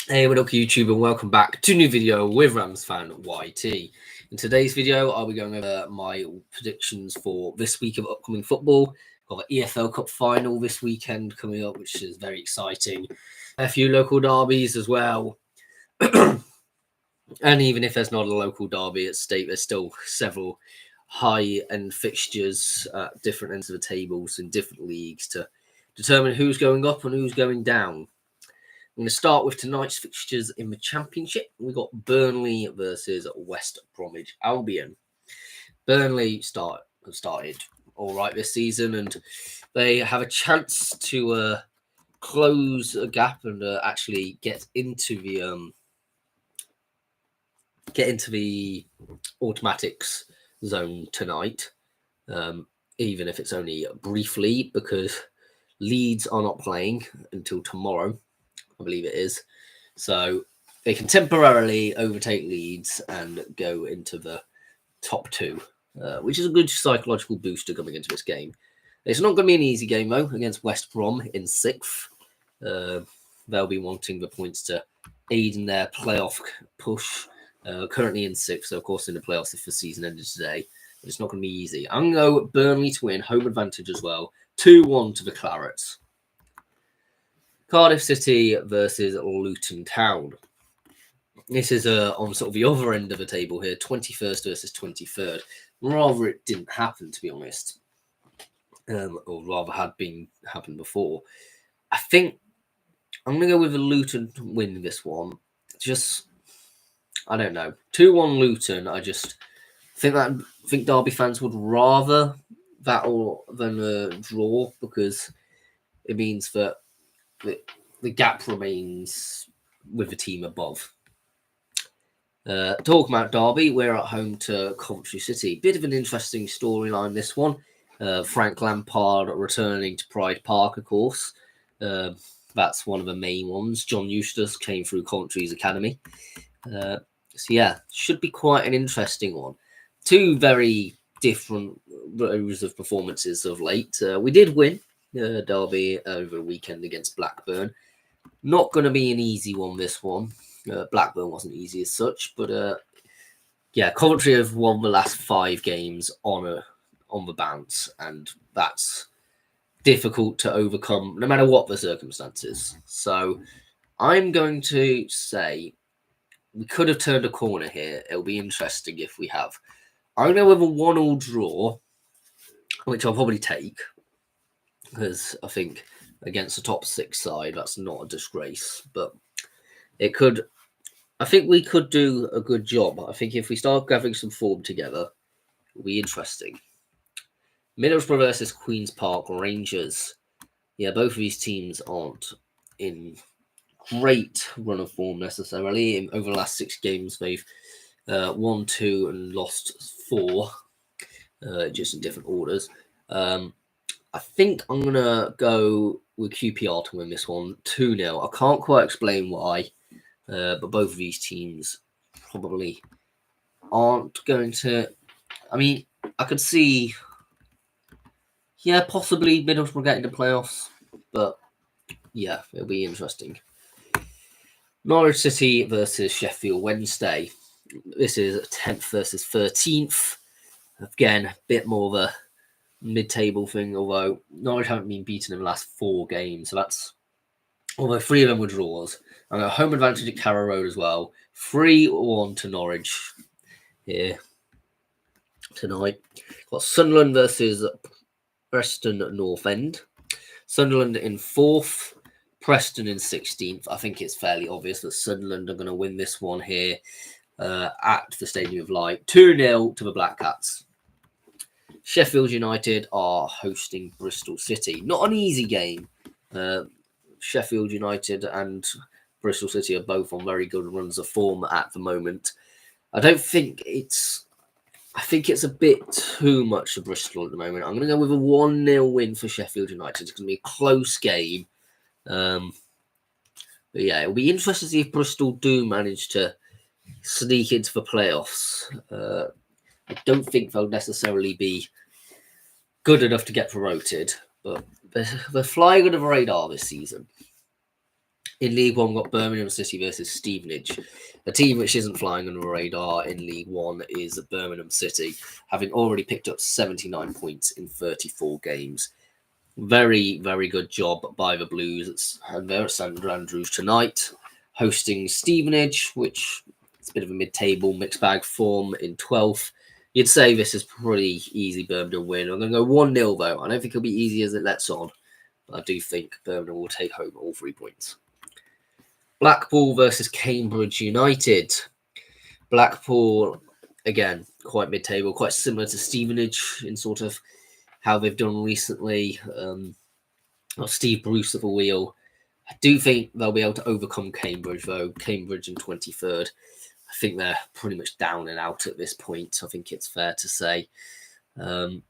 Hey, what up YouTube, and welcome back to a new video with Rams fan YT. In today's video, I'll be going over my predictions for this week of upcoming football. Got the EFL Cup Final this weekend coming up, which is very exciting. A few local derbies as well. And even if there's not a local derby at stake, there's still several high-end fixtures at different ends of the tables in different leagues to determine who's going up and who's going down. I'm going to start with tonight's fixtures in the Championship. We've got Burnley versus West Bromwich Albion. Burnley have started all right this season, and they have a chance to close a gap and actually get into the automatics zone tonight, even if it's only briefly, because Leeds are not playing until tomorrow. I believe it is. So they can temporarily overtake Leeds and go into the top two, which is a good psychological booster coming into this game. It's not going to be an easy game, though, against West Brom in 6th. They'll be wanting the points to aid in their playoff push. Currently in 6th, so of course in the playoffs if the season ended today. But it's not going to be easy. I'm going to go Burnley to win, home advantage as well. 2-1 to the Clarets. Cardiff City versus Luton Town. This is on sort of the other end of the table here, 21st versus 23rd. Rather, it didn't happen, to be honest, or rather had happened before. I think I'm going to go with a Luton to win this one. I don't know. 2-1 Luton. I just think Derby fans would rather that than a draw, because it means that the gap remains with the team above. Talking about Derby, we're at home to Coventry City. Bit of an interesting storyline, this one. Frank Lampard returning to Pride Park, of course. That's one of the main ones. John Eustace came through Coventry's academy. So yeah, should be quite an interesting one. Two very different rows of performances of late. We did win Derby over the weekend against Blackburn. Not going to be an easy one, this one. Blackburn wasn't easy as such, but yeah, Coventry have won the last 5 games on the bounce, and that's difficult to overcome no matter what the circumstances. So I'm going to say we could have turned a corner here. It'll be interesting if we have. I'm going to go with a 1-1 draw, which I'll probably take, because I think against the top 6 side, that's not a disgrace. But I think we could do a good job. I think if we start gathering some form together, it'll be interesting. Middlesbrough versus Queen's Park Rangers. Yeah, both of these teams aren't in great run of form necessarily. Over the last 6 games, they've won 2 and lost 4, just in different orders. I think I'm going to go with QPR to win this one, 2-0. I can't quite explain why, but both of these teams probably aren't going to... I mean, I could see, yeah, possibly Middlesbrough getting the playoffs, but yeah, it'll be interesting. Norwich City versus Sheffield Wednesday. This is 10th versus 13th. Again, a bit more of a mid-table thing, although Norwich haven't been beaten in the last 4 games, so although 3 of them were draws. I'm going to home advantage at Carrow Road as well. 3-1 to Norwich here tonight. Got Sunderland versus Preston North End. Sunderland in 4th, Preston in 16th. I think it's fairly obvious that Sunderland are going to win this one here at the Stadium of Light. 2-0 to the Black Cats. Sheffield United are hosting Bristol City. Not an easy game. Sheffield United and Bristol City are both on very good runs of form at the moment. I think it's a bit too much for Bristol at the moment. I'm going to go with a 1-0 win for Sheffield United. It's going to be a close game. But yeah, it'll be interesting to see if Bristol do manage to sneak into the playoffs. I don't think they'll necessarily be good enough to get promoted, but they're flying under the radar this season. In League One, we've got Birmingham City versus Stevenage. A team which isn't flying under the radar in League One is Birmingham City, having already picked up 79 points in 34 games. Very, very good job by the Blues. And they're at St Andrews tonight, hosting Stevenage, which is a bit of a mid-table mixed bag form in 12th. You'd say this is pretty easy Birmingham win. I'm going to go 1-0 though. I don't think it'll be easy as it lets on, but I do think Birmingham will take home all 3 points. Blackpool versus Cambridge United. Blackpool, again, quite mid-table, quite similar to Stevenage in sort of how they've done recently. Steve Bruce at the wheel. I do think they'll be able to overcome Cambridge, though. Cambridge in 23rd. I think they're pretty much down and out at this point. I think it's fair to say. I'm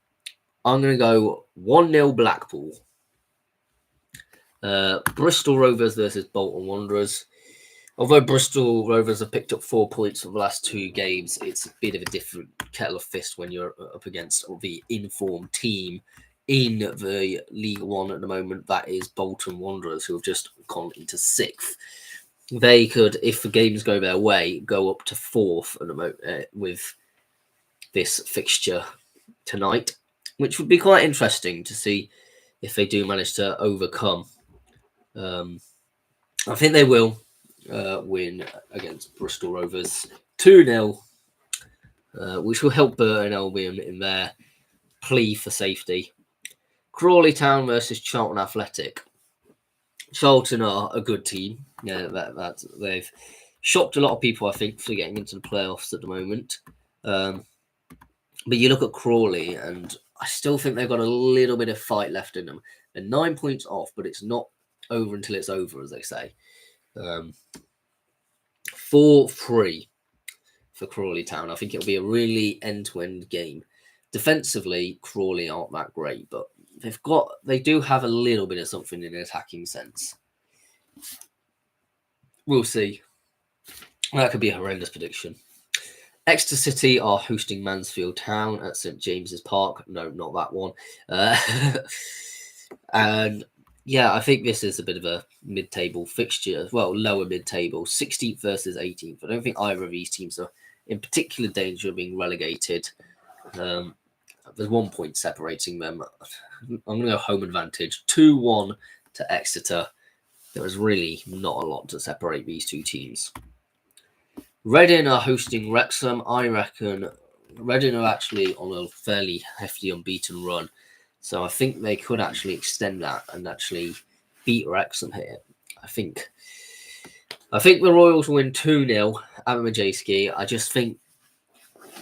going to go 1-0 Blackpool. Bristol Rovers versus Bolton Wanderers. Although Bristol Rovers have picked up 4 points from the last 2 games, it's a bit of a different kettle of fish when you're up against the informed team in the League One at the moment. That is Bolton Wanderers, who have just gone into 6th. They could, if the games go their way, go up to 4th at the moment, with this fixture tonight, which would be quite interesting to see if they do manage to overcome. I think they will win against Bristol Rovers 2-0, which will help Burton Albion in their plea for safety. Crawley Town versus Charlton Athletic. Charlton are a good team. Yeah, they've shocked a lot of people, I think, for getting into the playoffs at the moment. But you look at Crawley, and I still think they've got a little bit of fight left in them. They're 9 points off, but it's not over until it's over, as they say. 4-3 for Crawley Town. I think it'll be a really end-to-end game. Defensively, Crawley aren't that great, but they do have a little bit of something in an attacking sense. We'll see. That could be a horrendous prediction. Exeter City are hosting Mansfield Town at St James's Park. No, not that one. And yeah, I think this is a bit of a mid-table fixture as well, lower mid-table, 16th versus 18th. I don't think either of these teams are in particular danger of being relegated. There's 1 point separating them. I'm going to go home advantage, 2-1 to Exeter. There is really not a lot to separate these two teams. Reading are hosting Wrexham. I reckon Reading are actually on a fairly hefty unbeaten run. So I think they could actually extend that and actually beat Wrexham here. I think the Royals win 2-0 at Majewski. I just think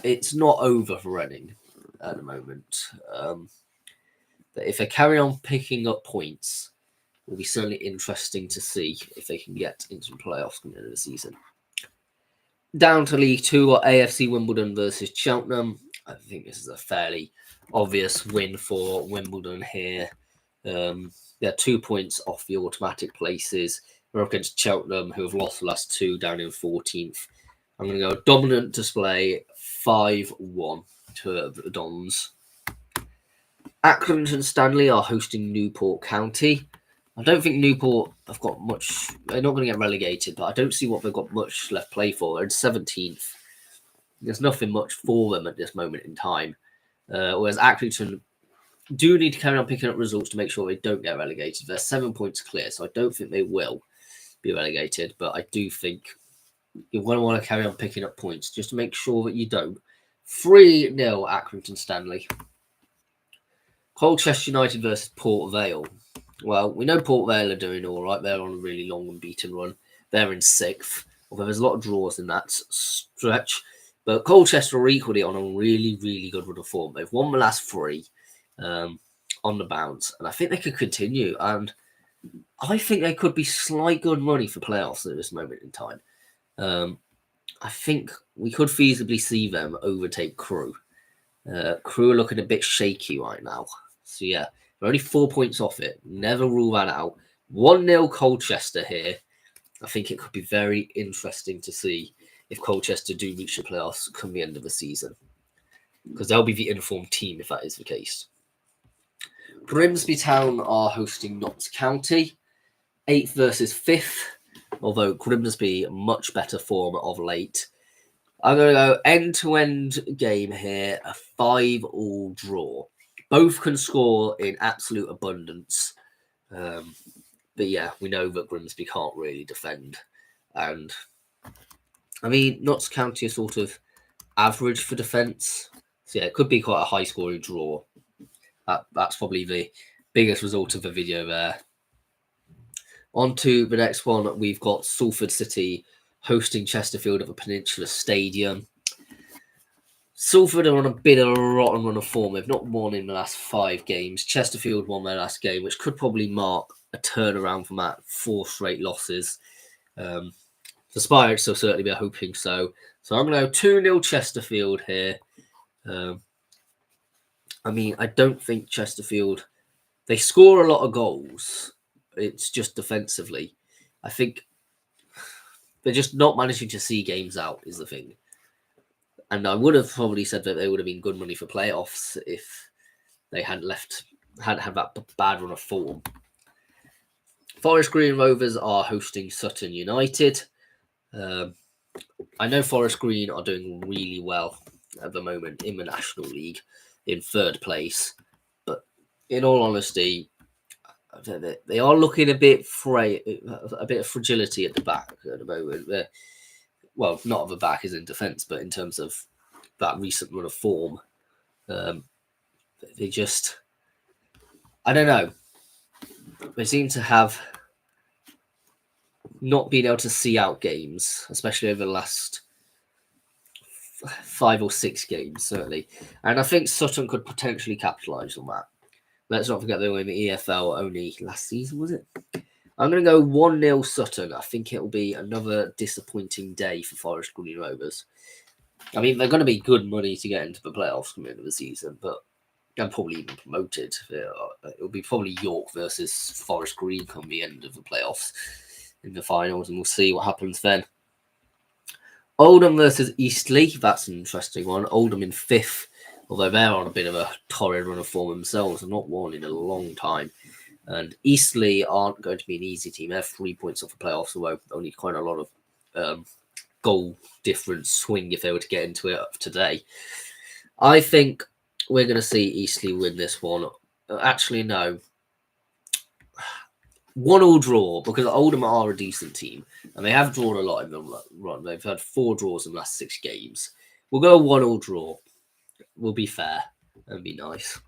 it's not over for Reading at the moment. But if they carry on picking up points, it will be certainly interesting to see if they can get into the playoffs at the end of the season. Down to League Two, or AFC Wimbledon versus Cheltenham. I think this is a fairly obvious win for Wimbledon here. They're 2 points off the automatic places. We're up against Cheltenham, who have lost the last 2, down in 14th. I'm going to go dominant display, 5-1 to the Dons. Accrington Stanley are hosting Newport County. I don't think Newport have got much. They're not going to get relegated, but I don't see what they've got much left play for. They're in 17th. There's nothing much for them at this moment in time. Whereas Accrington do need to carry on picking up results to make sure they don't get relegated. They're 7 points clear, so I don't think they will be relegated. But I do think you're going to want to carry on picking up points just to make sure that you don't. 3-0 Accrington Stanley. Colchester United versus Port Vale. Well, we know Port Vale are doing all right. They're on a really long unbeaten run. They're in 6th, although there's a lot of draws in that stretch. But Colchester are equally on a really, really good run of form. They've won the last 3 on the bounce, and I think they could continue. And I think they could be slight good money for playoffs at this moment in time. I think we could feasibly see them overtake Crewe. Crewe are looking a bit shaky right now. So yeah, they're only 4 points off it. Never rule that out. 1-0 Colchester here. I think it could be very interesting to see if Colchester do reach the playoffs come the end of the season, because they'll be the informed team if that is the case. Grimsby Town are hosting Notts County. 8th versus 5th, although Grimsby much better form of late. I'm going to go end-to-end game here, a 5-all draw. Both can score in absolute abundance. But yeah, we know that Grimsby can't really defend. And I mean, Notts County are sort of average for defence. So yeah, it could be quite a high-scoring draw. That's probably the biggest result of the video there. On to the next one, we've got Salford City hosting Chesterfield at the Peninsula Stadium. Salford are on a bit of a rotten run of form. They've not won in the last 5 games. Chesterfield won their last game, which could probably mark a turnaround from that 4 straight losses. The Spirits will certainly be hoping so. So I'm going to go 2-0 Chesterfield here. I mean, I don't think Chesterfield... They score a lot of goals. It's just defensively. I think they're just not managing to see games out is the thing. And I would have probably said that they would have been good money for playoffs if they hadn't had that bad run of form. Forest Green Rovers are hosting Sutton United. I know Forest Green are doing really well at the moment in the National League in 3rd place. But in all honesty, they are looking a bit of fragility at the back at the moment. Well, not at the back as in defence, but in terms of that recent run of form, they just, I don't know. They seem to have not been able to see out games, especially over the last 5 or 6 games, certainly. And I think Sutton could potentially capitalise on that. Let's not forget they were in the EFL only last season, was it? I'm going to go 1-0 Sutton. I think it will be another disappointing day for Forest Green Rovers. I mean, they're going to be good money to get into the playoffs from the end of the season, but they're probably even promoted. It'll be probably York versus Forest Green come the end of the playoffs in the finals, and we'll see what happens then. Oldham versus Eastleigh. That's an interesting one. Oldham in 5th, although they're on a bit of a torrid run of form themselves and not won in a long time. And Eastleigh aren't going to be an easy team. They're 3 points off the playoffs, although only quite a lot of goal difference swing if they were to get into it today. I think we're going to see Eastleigh win this one. Actually, no. 1-1 draw, because Oldham are a decent team, and they have drawn a lot in the run. They've had 4 draws in the last 6 games. We'll go 1-1 draw. We'll be fair and be nice.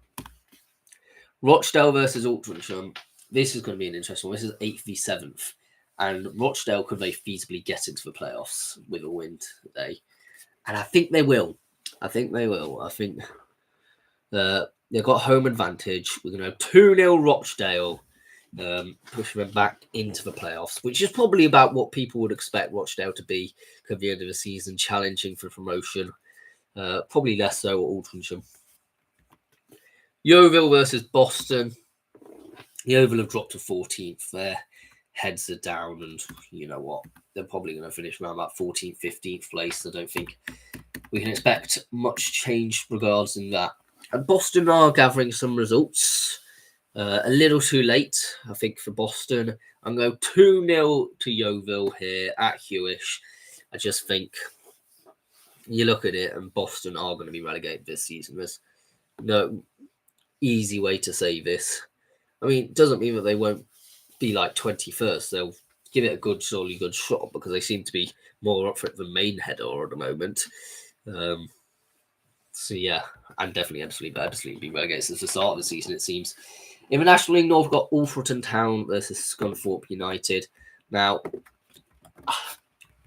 Rochdale versus Altrincham. This is going to be an interesting one. This is 8th v 7th. And Rochdale could they feasibly get into the playoffs with a win today. And I think they will. I think they've got home advantage. We're going to 2-0 Rochdale, pushing them back into the playoffs, which is probably about what people would expect Rochdale to be at the end of the season, challenging for promotion. Probably less so at Altrincham. Yeovil versus Boston. Yeovil have dropped to 14th. Their heads are down, and you know what? They're probably going to finish around that 14th, 15th place. I don't think we can expect much change regards in that. And Boston are gathering some results. A little too late, I think, for Boston. I'm going 2-0 to Yeovil here at Hewish. I just think you look at it, and Boston are going to be relegated this season. There's no easy way to say this. I mean, it doesn't mean that they won't be like 21st. They'll give it a good shot because they seem to be more up for it than Mainhead are at the moment. So yeah, and definitely absolutely be relegated since the start of the season, it seems. In the National League North, we've got Alfreton Town versus Scunthorpe United. Now,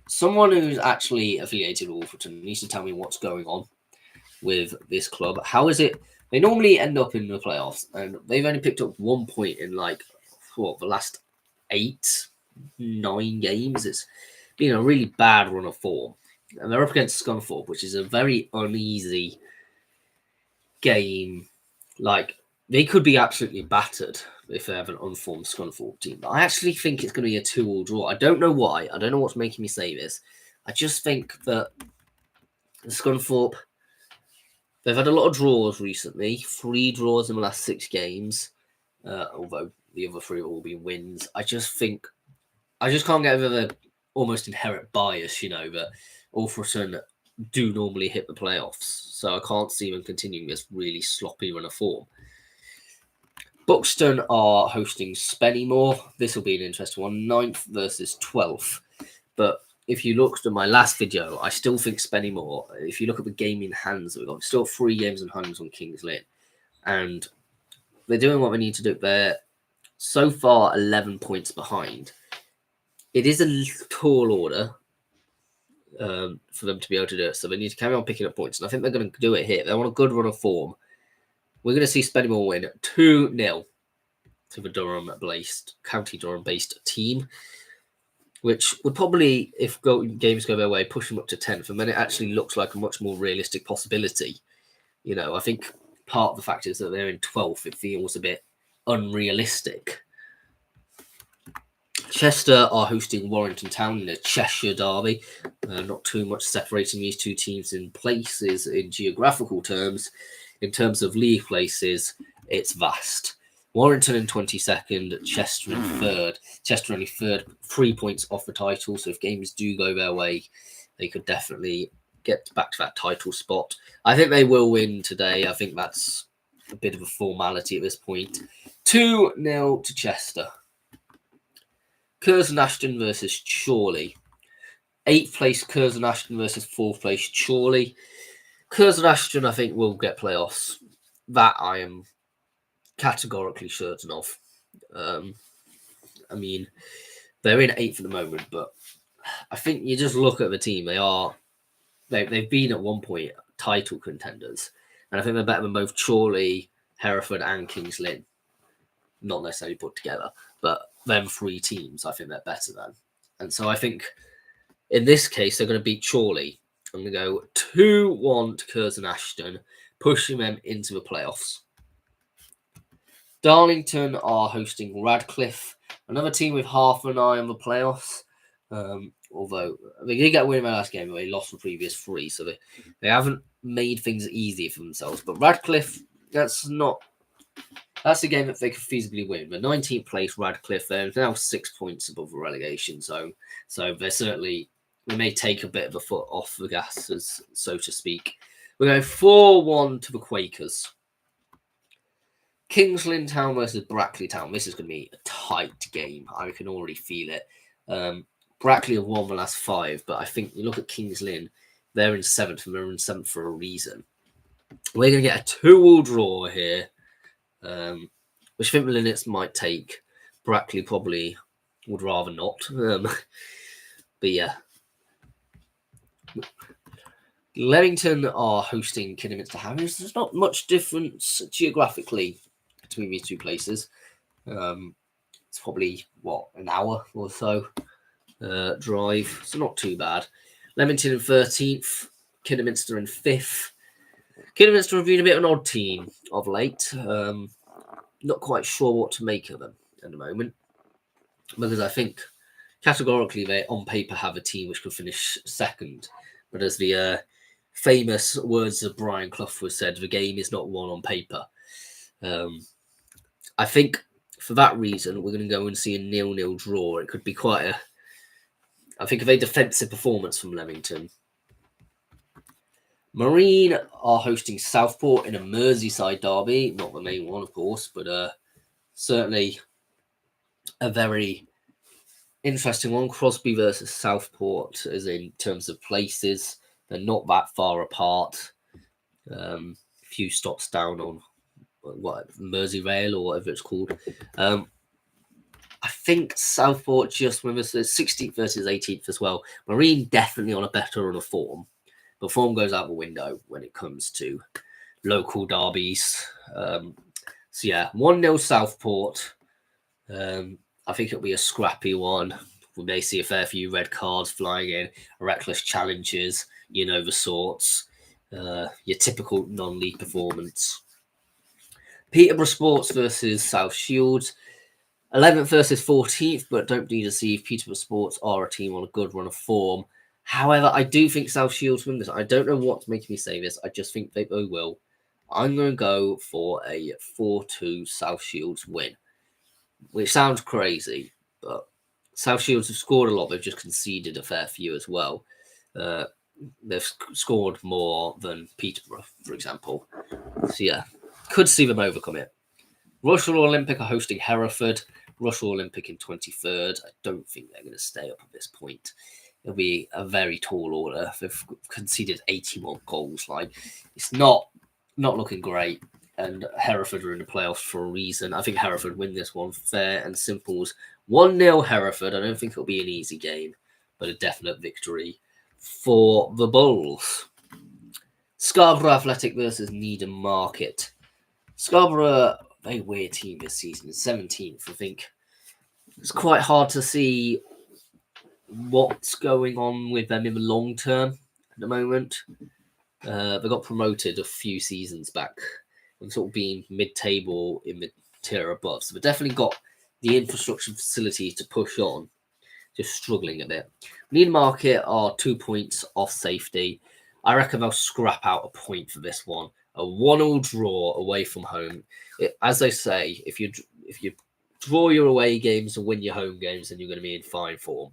someone who's actually affiliated with Alfreton needs to tell me what's going on with this club. How is it? They normally end up in the playoffs, and they've only picked up 1 point in the last 8-9 games. It's been a really bad run of form. And they're up against Scunthorpe, which is a very uneasy game. Like, they could be absolutely battered if they have an unformed Scunthorpe team. But I actually think it's going to be a 2-2 draw. I don't know why. I don't know what's making me say this. I just think that Scunthorpe, they've had a lot of draws recently. 3 draws in the last 6 games. Although The other 3 will be wins. I just can't get over the almost inherent bias, that Alfreton do normally hit the playoffs. So I can't see them continuing this really sloppy run of form. Buxton are hosting Spennymoor. This will be an interesting one. 9th versus 12th. But if you looked at my last video, I still think Spennymoor, if you look at the game in hands, we've got still 3 games in hands on Kings Lynn. And they're doing what they need to do. They're so far 11 points behind. It is a tall order for them to be able to do it. So they need to carry on picking up points. And I think they're going to do it here. They want a good run of form. We're going to see Spennymoor win 2-0 to the County Durham-based team, which would probably, if games go their way, push them up to 10th. And then it actually looks like a much more realistic possibility. I think part of the fact is that they're in 12th. It feels a bit unrealistic. Chester are hosting Warrington Town in a Cheshire Derby. Not too much separating these 2 teams in places in geographical terms. In terms of league places, it's vast. Warrington in 22nd, Chester in 3rd. Chester only 3rd, 3 points off the title. So if games do go their way, they could definitely get back to that title spot. I think they will win today. I think that's a bit of a formality at this point. 2-0 to Chester. Curzon Ashton versus Chorley. 8th place Curzon Ashton versus 4th place Chorley. Curzon Ashton, I think, will get playoffs. That I am categorically certain of. I mean, they're in 8th at the moment, but I think you just look at the team. They've been at one point title contenders, and I think they're better than both Chorley, Hereford, and Kings Lynn. Not necessarily put together, but them 3 teams, I think they're better than. And so I think in this case, they're going to beat Chorley. I'm going to go 2-1 to Curzon Ashton, pushing them into the playoffs. Darlington are hosting Radcliffe, another team with half an eye on the playoffs. Although they did get a win in their last game, but they lost the previous 3, so they haven't made things easy for themselves. But Radcliffe, that's a game that they could feasibly win. The 19th place Radcliffe, they're now 6 points above the relegation zone, so they may take a bit of a foot off the gas, so to speak. We're going 4-1 to the Quakers. Kings Lynn Town versus Brackley Town. This is going to be a tight game. I can already feel it. Brackley have won the last 5, but I think you look at Kings Lynn, they're in 7th, and they're in 7th for a reason. We're going to get a 2-2 draw here, which I think the Linnets might take. Brackley probably would rather not. But yeah. Leamington are hosting Kidderminster Harriers. There's not much difference geographically between these 2 places. It's probably, an hour or so drive. So not too bad. Leamington in 13th. Kidderminster in 5th. Kidderminster have been a bit of an odd team of late. Not quite sure what to make of them at the moment. Because I think categorically they on paper have a team which could finish 2nd. But as the famous words of Brian Clough was said, the game is not won on paper. I think for that reason, we're going to go and see a 0-0 draw. It could be quite a very defensive performance from Leamington. Marine are hosting Southport in a Merseyside derby. Not the main one, of course, but certainly a very interesting one. Crosby versus Southport, as in terms of places. They're not that far apart. Few stops down on Merseyrail or whatever it's called. I think Southport just went 16th versus 18th as well. Marine definitely on a better run of form. But form goes out the window when it comes to local derbies. So yeah, 1-0 Southport. I think it'll be a scrappy one. We may see a fair few red cards flying in, reckless challenges, the sorts. Your typical non-league performance. Peterborough Sports versus South Shields. 11th versus 14th, but don't be deceived. Peterborough Sports are a team on a good run of form. However, I do think South Shields win this. I don't know what's making me say this. I just think they will. I'm going to go for a 4-2 South Shields win. which sounds crazy, but South Shields have scored a lot. They've just conceded a fair few as well. They've scored more than Peterborough, for example. So yeah, could see them overcome it. Russell Olympic are hosting Hereford. Russell Olympic in 23rd. I don't think they're going to stay up at this point. It'll be a very tall order. They've conceded 81 goals. Like, it's not looking great. And Hereford are in the playoffs for a reason. I think Hereford win this one fair and simple. 1-0 Hereford. I don't think it'll be an easy game, but a definite victory for the Bulls. Scarborough Athletic versus Needham Market. Scarborough, very weird team this season. 17th, I think. It's quite hard to see what's going on with them in the long term at the moment. They got promoted a few seasons back and sort of being mid-table in the tier above. So they've definitely got the infrastructure facilities to push on. Just struggling a bit. Needham Market are 2 points off safety. I reckon they'll scrap out a point for this one. A 1-1 draw away from home. As they say, if you draw your away games and win your home games, then you're going to be in fine form.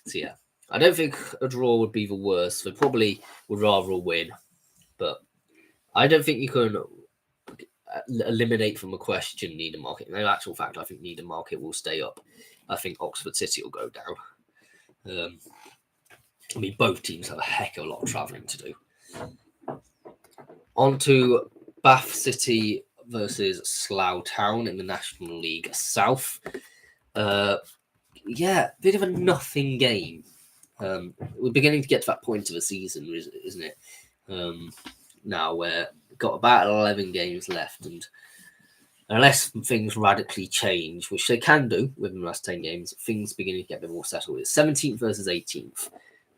So yeah, I don't think a draw would be the worst. They probably would rather a win, but I don't think you can eliminate from the question Needham Market. In actual fact, I think Needham Market will stay up. I think Oxford City will go down. I mean, both teams have a heck of a lot of travelling to do. On to Bath City versus Slough Town in the National League South. Yeah, bit of a nothing game. We're beginning to get to that point of the season, isn't it? Now where we've got about 11 games left, and unless things radically change, which they can do within the last 10 games, things beginning to get a bit more settled. It's 17th versus 18th,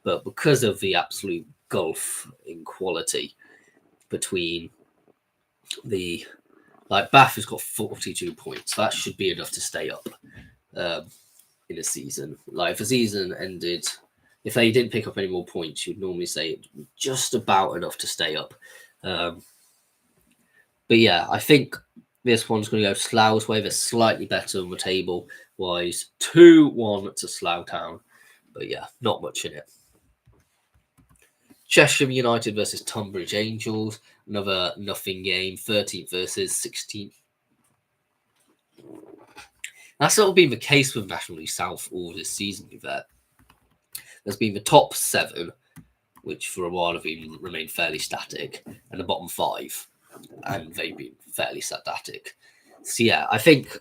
but because of the absolute gulf in quality between Bath has got 42 points. That should be enough to stay up in a season. Like, if the season ended, if they didn't pick up any more points, you'd normally say just about enough to stay up. But yeah, I think this one's going to go Slough's way. They're slightly better on the table wise. 2-1 to Slough Town. But yeah, not much in it. Cheshire United versus Tunbridge Angels. Another nothing game. 13th versus 16th. That's sort of been the case with National League South all this season. There's been the top 7, which for a while have remained fairly static, and the bottom 5, and they've been fairly static. So yeah, I think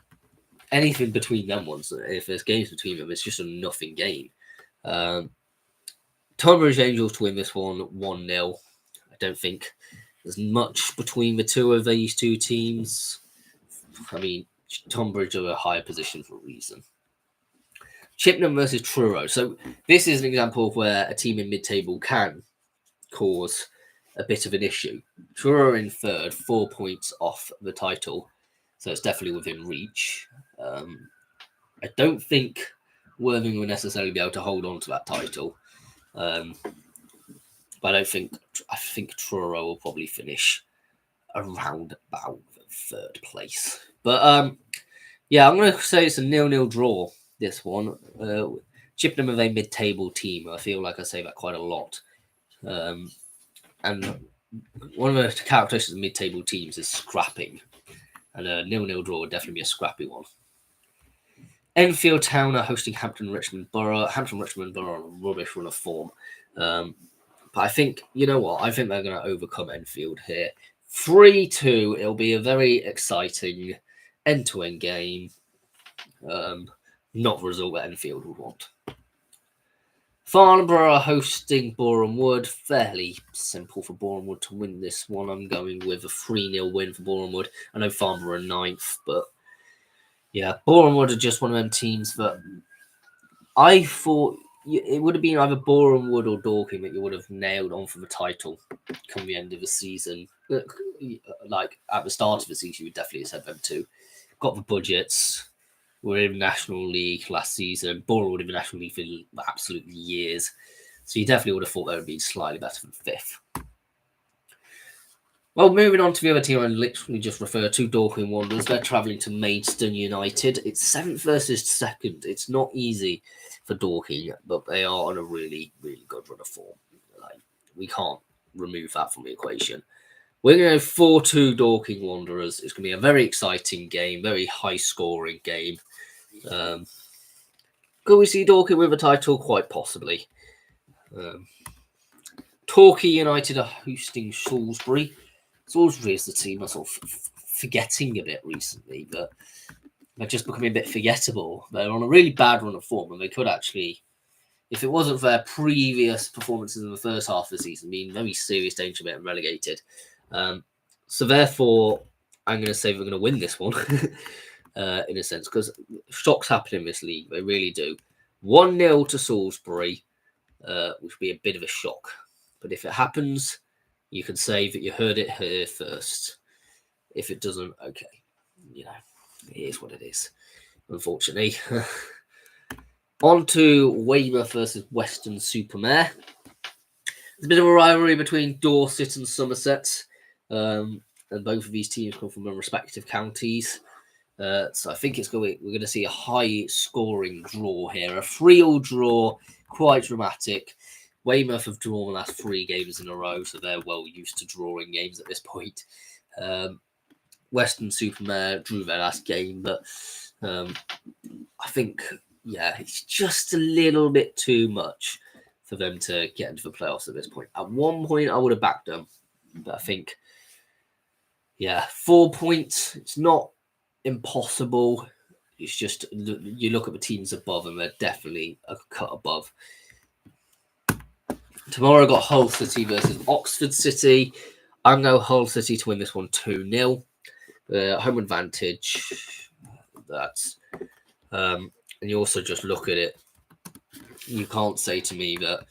anything between them ones, if there's games between them, it's just a nothing game. Tunbridge Angels to win this one 1-0. I don't think there's much between the two of these two teams. I mean, Tunbridge are a higher position for a reason. Chippenham versus Truro. So this is an example of where a team in mid-table can cause a bit of an issue. Truro are in 3rd, 4 points off the title, so it's definitely within reach. I don't think Worthing will necessarily be able to hold on to that title. But I think Truro will probably finish around about 3rd place. But yeah, I'm going to say it's a 0-0 draw, this one. Chippenham are a mid-table team. I feel like I say that quite a lot. And one of the characteristics of mid-table teams is scrapping. And a 0-0 draw would definitely be a scrappy one. Enfield Town are hosting Hampton Richmond Borough. Hampton Richmond Borough are a rubbish run of form. But I think, you know what? I think they're going to overcome Enfield here. 3-2. It'll be a very exciting end-to-end game. Not the result that Enfield would want. Farnborough are hosting Boreham Wood. Fairly simple for Boreham Wood to win this one. I'm going with a 3-0 win for Boreham Wood. I know Farnborough are 9th, but yeah, Boreham Wood are just one of them teams that I thought it would have been either Boreham Wood or Dorking that you would have nailed on for the title come the end of the season. Like at the start of the season, you would definitely have said them too. Got the budgets. We're in National League last season. Boreham Wood in the National League for absolutely years. So you definitely would have thought they would be slightly better than 5th. Well, moving on to the other team I literally just referred to, Dorking Wanderers. They're travelling to Maidstone United. It's 7th versus 2nd. It's not easy for Dorking, but they are on a really, really good run of form. Like, we can't remove that from the equation. We're going to go 4-2 Dorking Wanderers. It's going to be a very exciting game, very high-scoring game. Could we see Dorking with a title? Quite possibly. Torquay United are hosting Salisbury. Salisbury is the team I'm sort of forgetting a bit recently, but they're just becoming a bit forgettable. They're on a really bad run of form, and they could actually, if it wasn't for their previous performances in the first half of the season, be in very serious danger of being relegated. So therefore, I'm going to say we're going to win this one, in a sense, because shocks happen in this league. They really do. 1-0 to Salisbury, which would be a bit of a shock. But if it happens, you can say that you heard it here first. If it doesn't, okay. You know, it is what it is, unfortunately. On to Weymouth versus Weston-super-Mare. There's a bit of a rivalry between Dorset and Somerset. And both of these teams come from their respective counties. So I think we're going to see a high-scoring draw here. A 3-3 draw, quite dramatic. Weymouth have drawn the last 3 games in a row, so they're well used to drawing games at this point. Weston-super-Mare drew their last game, but I think, it's just a little bit too much for them to get into the playoffs at this point. At one point, I would have backed them, but I think, 4 points, it's not impossible. It's just, you look at the teams above, and they're definitely a cut above. Tomorrow I got Hull City versus Oxford City. I'm going Hull City to win this one 2-0. Home advantage. That's and you also just look at it. You can't say to me that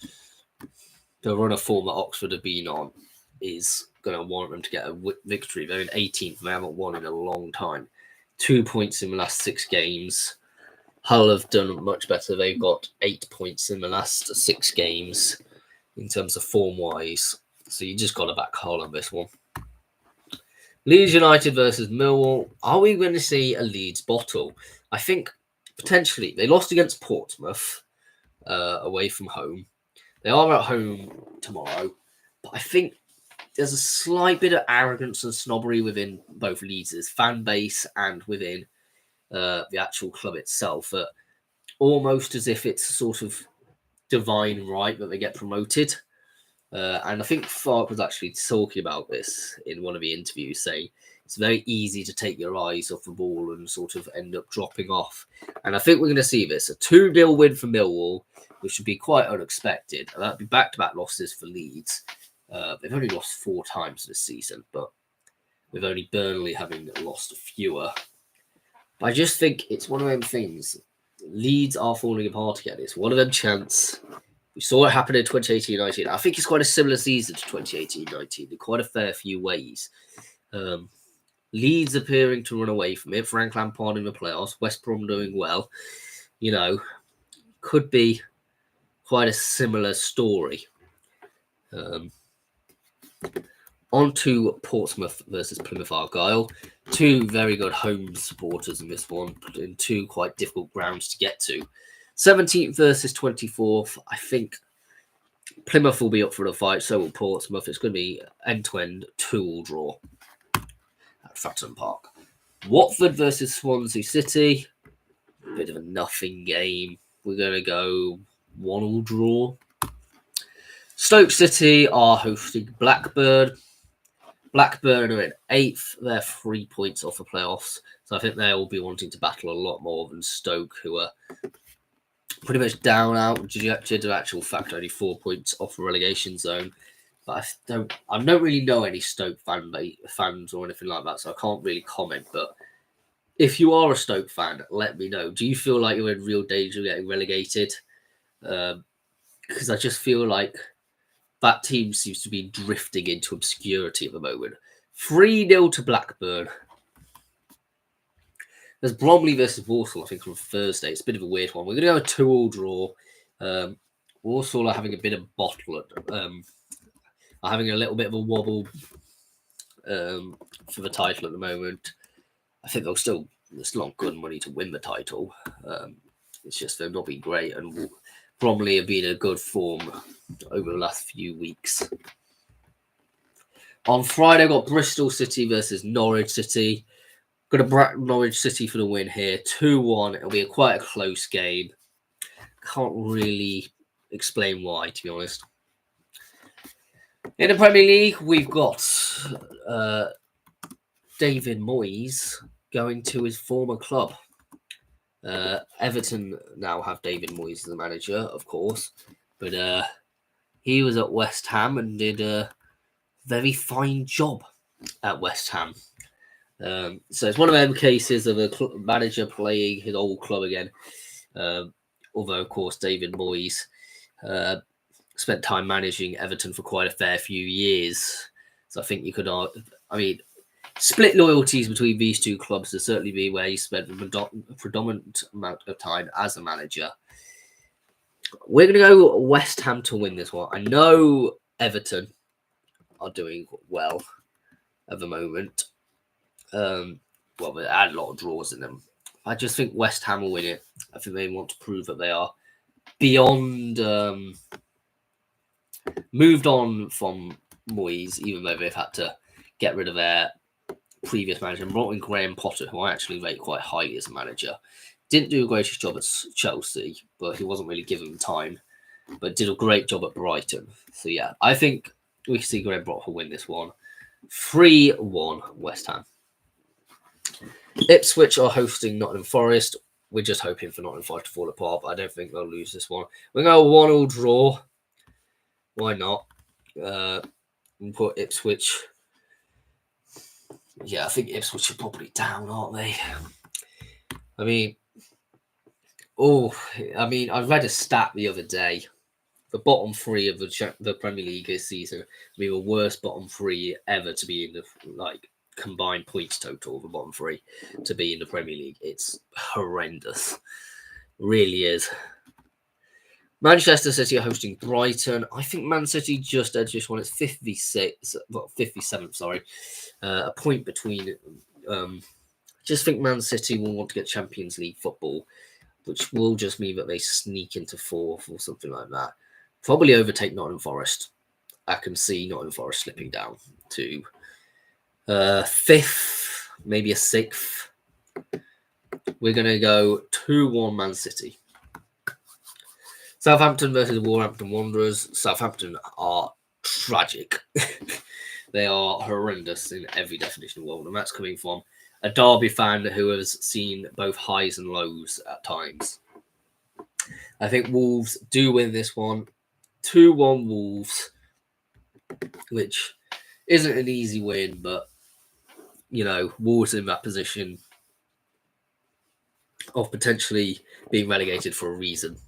the run of form that Oxford have been on is going to warrant them to get a victory. They're in 18th. They haven't won in a long time. 2 points in the last 6 games. Hull have done much better. They've got 8 points in the last 6 games in terms of form-wise. So you just got to back Hull on this one. Leeds United versus Millwall. Are we going to see a Leeds bottle? I think potentially. They lost against Portsmouth away from home. They are at home tomorrow. But I think there's a slight bit of arrogance and snobbery within both Leeds' fan base and within the actual club itself. Almost as if it's sort of divine right that they get promoted. And I think Fark was actually talking about this in one of the interviews, saying it's very easy to take your eyes off the ball and sort of end up dropping off. And I think we're going to see this. A 2-0 win for Millwall, which would be quite unexpected. And that'd be back-to-back losses for Leeds. They've only lost 4 times this season, but with only Burnley having lost fewer. But I just think it's one of them things. Leeds are falling apart again. It's one of them chants. We saw it happen in 2018-19. I think it's quite a similar season to 2018-19 in quite a fair few ways. Leeds appearing to run away from it. Frank Lampard in the playoffs. West Brom doing well. Could be quite a similar story. On to Portsmouth versus Plymouth Argyle. 2 very good home supporters in this one, in 2 quite difficult grounds to get to. 17th versus 24th. I think Plymouth will be up for the fight, so will Portsmouth. It's going to be end-to-end 2-2 draw at Fratton Park. Watford versus Swansea City. Bit of a nothing game. We're going to go 1-1 draw. Stoke City are hosting Blackburn. Blackburn are in 8th. They're 3 points off the playoffs. So I think they will be wanting to battle a lot more than Stoke, who are pretty much down out, dejected to actual fact, only 4 points off the relegation zone. But I don't really know any Stoke fans or anything like that, so I can't really comment. But if you are a Stoke fan, let me know. Do you feel like you're in real danger of getting relegated? Because I just feel like that team seems to be drifting into obscurity at the moment. 3-0 to Blackburn. There's Bromley versus Walsall, I think, on Thursday. It's a bit of a weird one. We're going to go a 2-2 draw. Walsall are having a bit of bottle. Are having a little bit of a wobble. for the title at the moment. I think there's not good money to win the title. It's just they've not been great, and Bromley have been in a good form over the last few weeks. On Friday, I've got Bristol City versus Norwich City. Got to back Norwich City for the win here, 2-1. It'll be quite a close game. Can't really explain why, to be honest. In the Premier League, we've got David Moyes going to his former club. Everton now have David Moyes as the manager, of course, but he was at West Ham and did a very fine job at West Ham. So it's one of them cases of a manager playing his old club again. Although, of course, David Moyes spent time managing Everton for quite a fair few years. So I think you could, split loyalties between these two clubs to certainly be where he spent a predominant amount of time as a manager. We're going to go West Ham to win this one. I know Everton are doing well at the moment. They had a lot of draws in them. I just think West Ham will win it. I think they want to prove that they are beyond moved on from Moyes, even though they've had to get rid of their previous manager and brought in Graham Potter, who I actually rate quite highly as a manager. Didn't do a greatest job at Chelsea, but he wasn't really given time, but did a great job at Brighton. So yeah, I think we can see Graham Potter win this one. 3-1 West Ham. Ipswich are hosting Nottingham Forest. We're just hoping for Nottingham Forest to fall apart, but I don't think they'll lose this one. We're going to 1-1 draw. Why not? We'll put Ipswich. Yeah, I think Ipswich are probably down, aren't they? I read a stat the other day. The bottom three of the Premier League this season will be the worst bottom three ever to be in the combined points total of the bottom three to be in the Premier League. It's horrendous. Really is. Manchester City are hosting Brighton. I think Man City just edged this one. It's 57th, sorry. A point between. Just think Man City will want to get Champions League football, which will just mean that they sneak into fourth or something like that. Probably overtake Nottingham Forest. I can see Nottingham Forest slipping down to fifth, maybe a sixth. We're going to go 2-1 Man City. Southampton versus Wolverhampton Wanderers. Southampton are tragic. They are horrendous in every definition of the world. And that's coming from a Derby fan who has seen both highs and lows at times. I think Wolves do win this one. 2-1 Wolves, which isn't an easy win, but, Wolves in that position of potentially being relegated for a reason.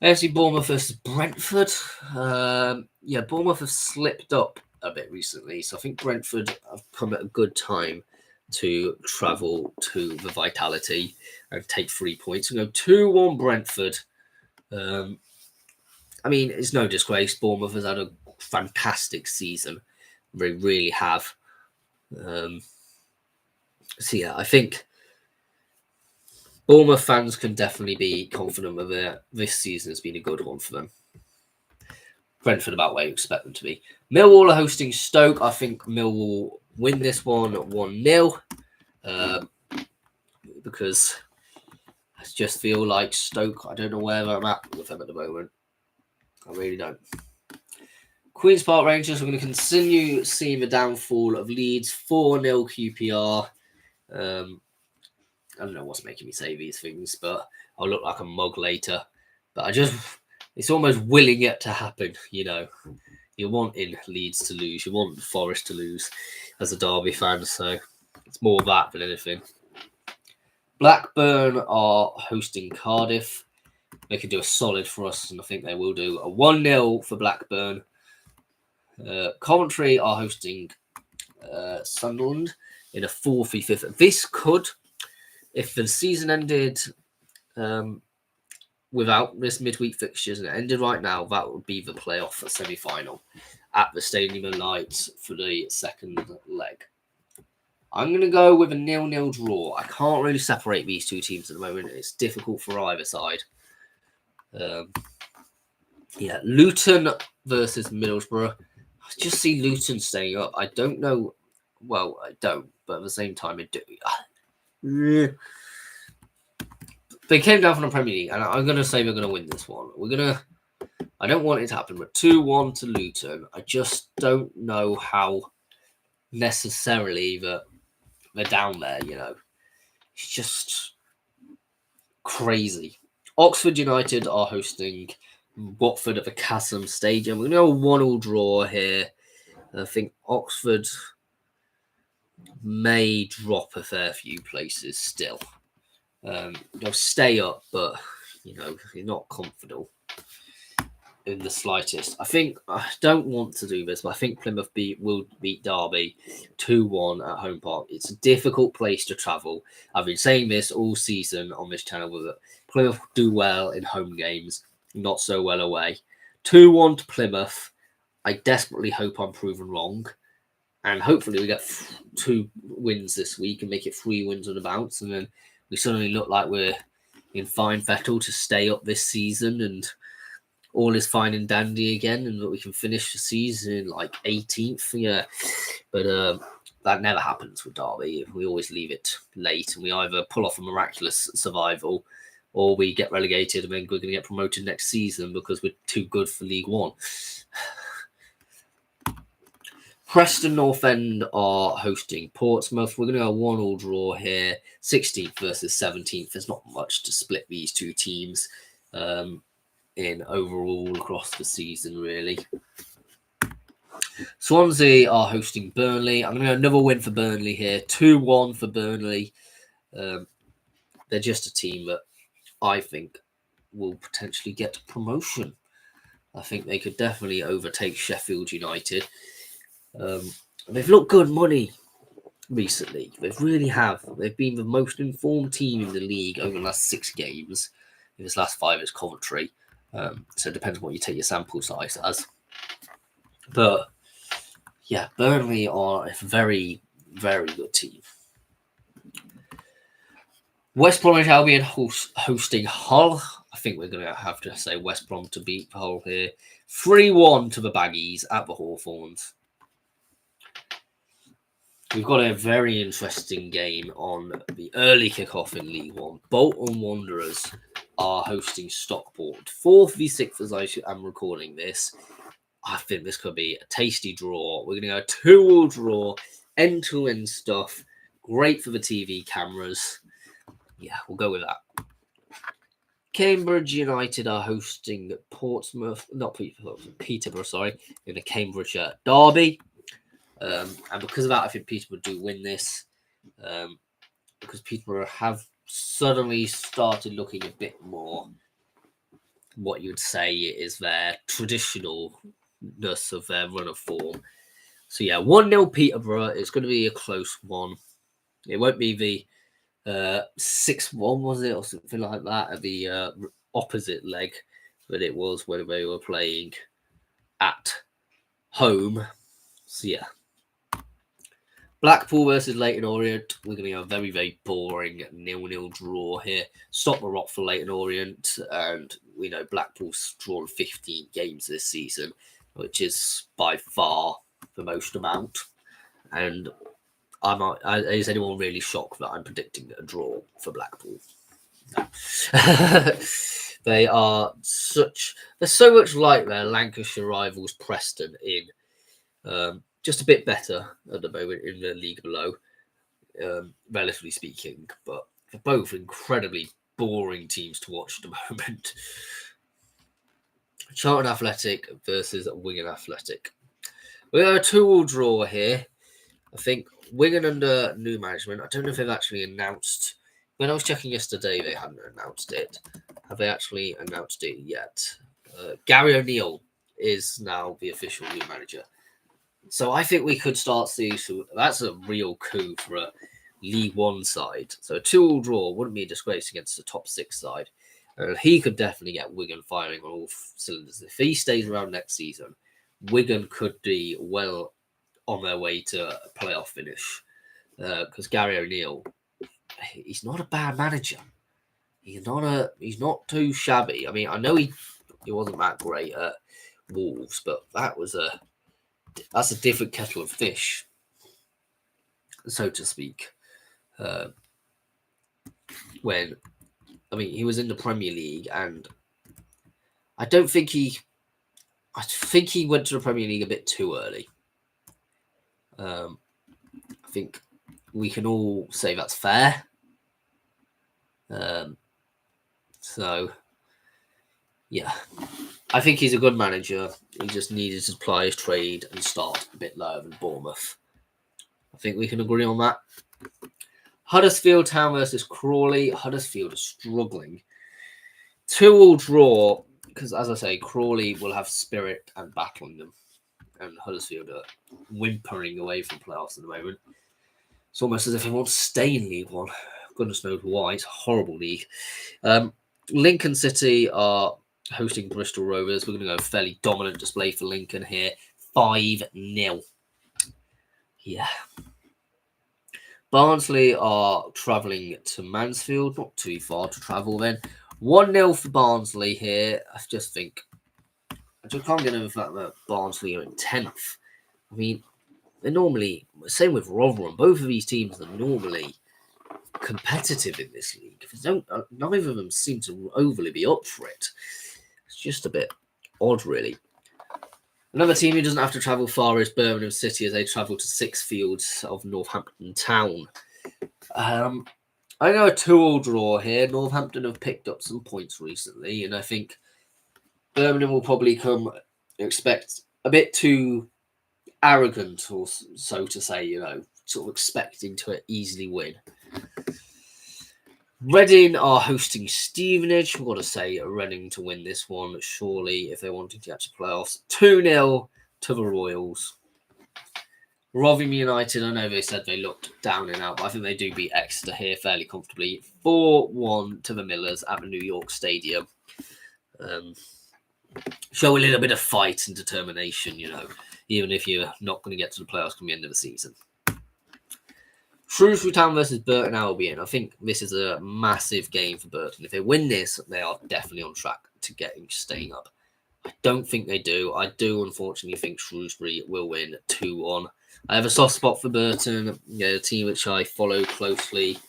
AFC Bournemouth versus Brentford. Bournemouth have slipped up a bit recently, so I think Brentford have come at a good time to travel to the Vitality and take 3 points and go 2-1 Brentford. It's no disgrace. Bournemouth has had a fantastic season. They really have. I think Bournemouth fans can definitely be confident that this season has been a good one for them. Brentford about where you expect them to be. Millwall are hosting Stoke. I think Millwall win this one 1-0 because I just feel like Stoke, I don't know where I'm at with them at the moment. I really don't. Queen's Park Rangers are going to continue seeing the downfall of Leeds. 4-0 QPR. I don't know what's making me say these things, but I'll look like a mug later. But it's almost willing it to happen, You're wanting Leeds to lose. You want Forest to lose as a Derby fan, so it's more that than anything. Blackburn are hosting Cardiff. They could do a solid for us, and I think they will do. A 1-0 for Blackburn. Coventry are hosting Sunderland in a 4-5. This could, if the season ended without this midweek fixtures and it ended right now, that would be the playoff semi-final. at the Stadium of Light for the second leg. I'm going to go with a 0-0 draw. I can't really separate these two teams at the moment. It's difficult for either side. Luton versus Middlesbrough. I just see Luton staying up. I don't know. Well, I don't, but at the same time, I do. They came down from the Premier League, and I'm going to say they're going to win this one. I don't want it to happen, but 2-1 to Luton. I just don't know how necessarily that they're down there, It's just crazy. Oxford United are hosting Watford at the Chasm Stadium. We're going to go 1-1 draw here. I think Oxford may drop a fair few places still. They'll stay up, but, you're not comfortable in the slightest. I don't want to do this, but I think Plymouth will beat Derby 2-1 at Home Park. It's a difficult place to travel. I've been saying this all season on this channel, that Plymouth do well in home games, not so well away. 2-1 to Plymouth. I desperately hope I'm proven wrong. And hopefully we get 2 wins this week and make it 3 wins on the bounce. And then we suddenly look like we're in fine fettle to stay up this season and all is fine and dandy again, and that we can finish the season like 18th. Yeah, but that never happens with Derby. We always leave it late, and we either pull off a miraculous survival, or we get relegated, and then we're going to get promoted next season because we're too good for League One. Preston North End are hosting Portsmouth. We're going to go 1-1 draw here. 16th versus 17th. There's not much to split these two teams. In overall across the season, really. Swansea are hosting Burnley. I'm going to go another win for Burnley here. 2-1 for Burnley. They're just a team that I think will potentially get promotion. I think they could definitely overtake Sheffield United. They've looked good money recently. They really have. They've been the most informed team in the league over the last 6 games. In this last 5, it's Coventry. So it depends on what you take your sample size as. But, yeah, Burnley are a very, very good team. West Bromwich Albion hosting Hull. I think we're going to have to say West Brom to beat Hull here. 3-1 to the Baggies at the Hawthorns. We've got a very interesting game on the early kickoff in League One. Bolton Wanderers are hosting Stockport. 4th v 6th as I am recording this. I think this could be a tasty draw. We're going to go 2-2 draw, end-to-end stuff. Great for the TV cameras. Yeah, we'll go with that. Cambridge United are hosting Peterborough, in the Cambridgeshire Derby. And because of that, I think Peterborough do win this. Because Peterborough have suddenly started looking a bit more what you would say is their traditionalness of their run of form. So yeah, 1-0 Peterborough. It's going to be a close one. It won't be the 6-1, was it, or something like that at the opposite leg, but it was when they were playing at home. So yeah. Blackpool versus Leyton Orient. We're going to have a very, very boring 0-0 draw here. Stop the rot for Leyton Orient. And we know Blackpool's drawn 15 games this season, which is by far the most amount. And is anyone really shocked that I'm predicting a draw for Blackpool? No. They're so much like their Lancashire rivals Preston in just a bit better at the moment in the league below, relatively speaking, but they're both incredibly boring teams to watch at the moment. Charlton Athletic versus Wigan Athletic. We have a 2-2 draw here. I think Wigan under new management. I don't know if they've actually announced. When I was checking yesterday, they hadn't announced it. Have they actually announced it yet? Gary O'Neill is now the official new manager. So I think we could start seeing. So that's a real coup for a League One side. So a 2-2 draw wouldn't be a disgrace against the top 6 side. He could definitely get Wigan firing on all cylinders. If he stays around next season, Wigan could be well on their way to a playoff finish because Gary O'Neill, he's not a bad manager. He's not too shabby. I mean, I know he wasn't that great at Wolves, but that's a different kettle of fish, so to speak. When he was in the Premier League, and I think he went to the Premier League a bit too early. I think we can all say that's fair. So, yeah, I think he's a good manager. He just needed to ply his trade and start a bit lower than Bournemouth. I think we can agree on that. Huddersfield Town versus Crawley. Huddersfield is struggling. 2-2 draw, because as I say, Crawley will have spirit and battling them. And Huddersfield are whimpering away from playoffs at the moment. It's almost as if they want to stay in League One. Goodness knows why. It's a horrible league. Lincoln City are hosting Bristol Rovers. We're going to go fairly dominant display for Lincoln here. 5-0. Yeah. Barnsley are travelling to Mansfield. Not too far to travel then. 1-0 for Barnsley here. I just can't get over the fact that Barnsley are in 10th. I mean, they're normally, same with Rotherham, both of these teams are normally competitive in this league. Neither of them seem to overly be up for it. It's just a bit odd, really. Another team who doesn't have to travel far is Birmingham City as they travel to Sixfields of Northampton Town. I know a 2-2 draw here. Northampton have picked up some points recently, and I think Birmingham will probably expect a bit too arrogant, or so to say, sort of expecting to easily win. Reading are hosting Stevenage. We've got to say Reading to win this one, surely, if they're wanting to get to playoffs. 2-0 to the Royals. Rotherham United, I know they said they looked down and out, but I think they do beat Exeter here fairly comfortably. 4-1 to the Millers at the New York Stadium. Show a little bit of fight and determination, even if you're not going to get to the playoffs come the end of the season. Shrewsbury Town versus Burton Albion. I think this is a massive game for Burton. If they win this, they are definitely on track to staying up. I don't think they do. I do, unfortunately, think Shrewsbury will win 2-1. I have a soft spot for Burton, a team which I follow closely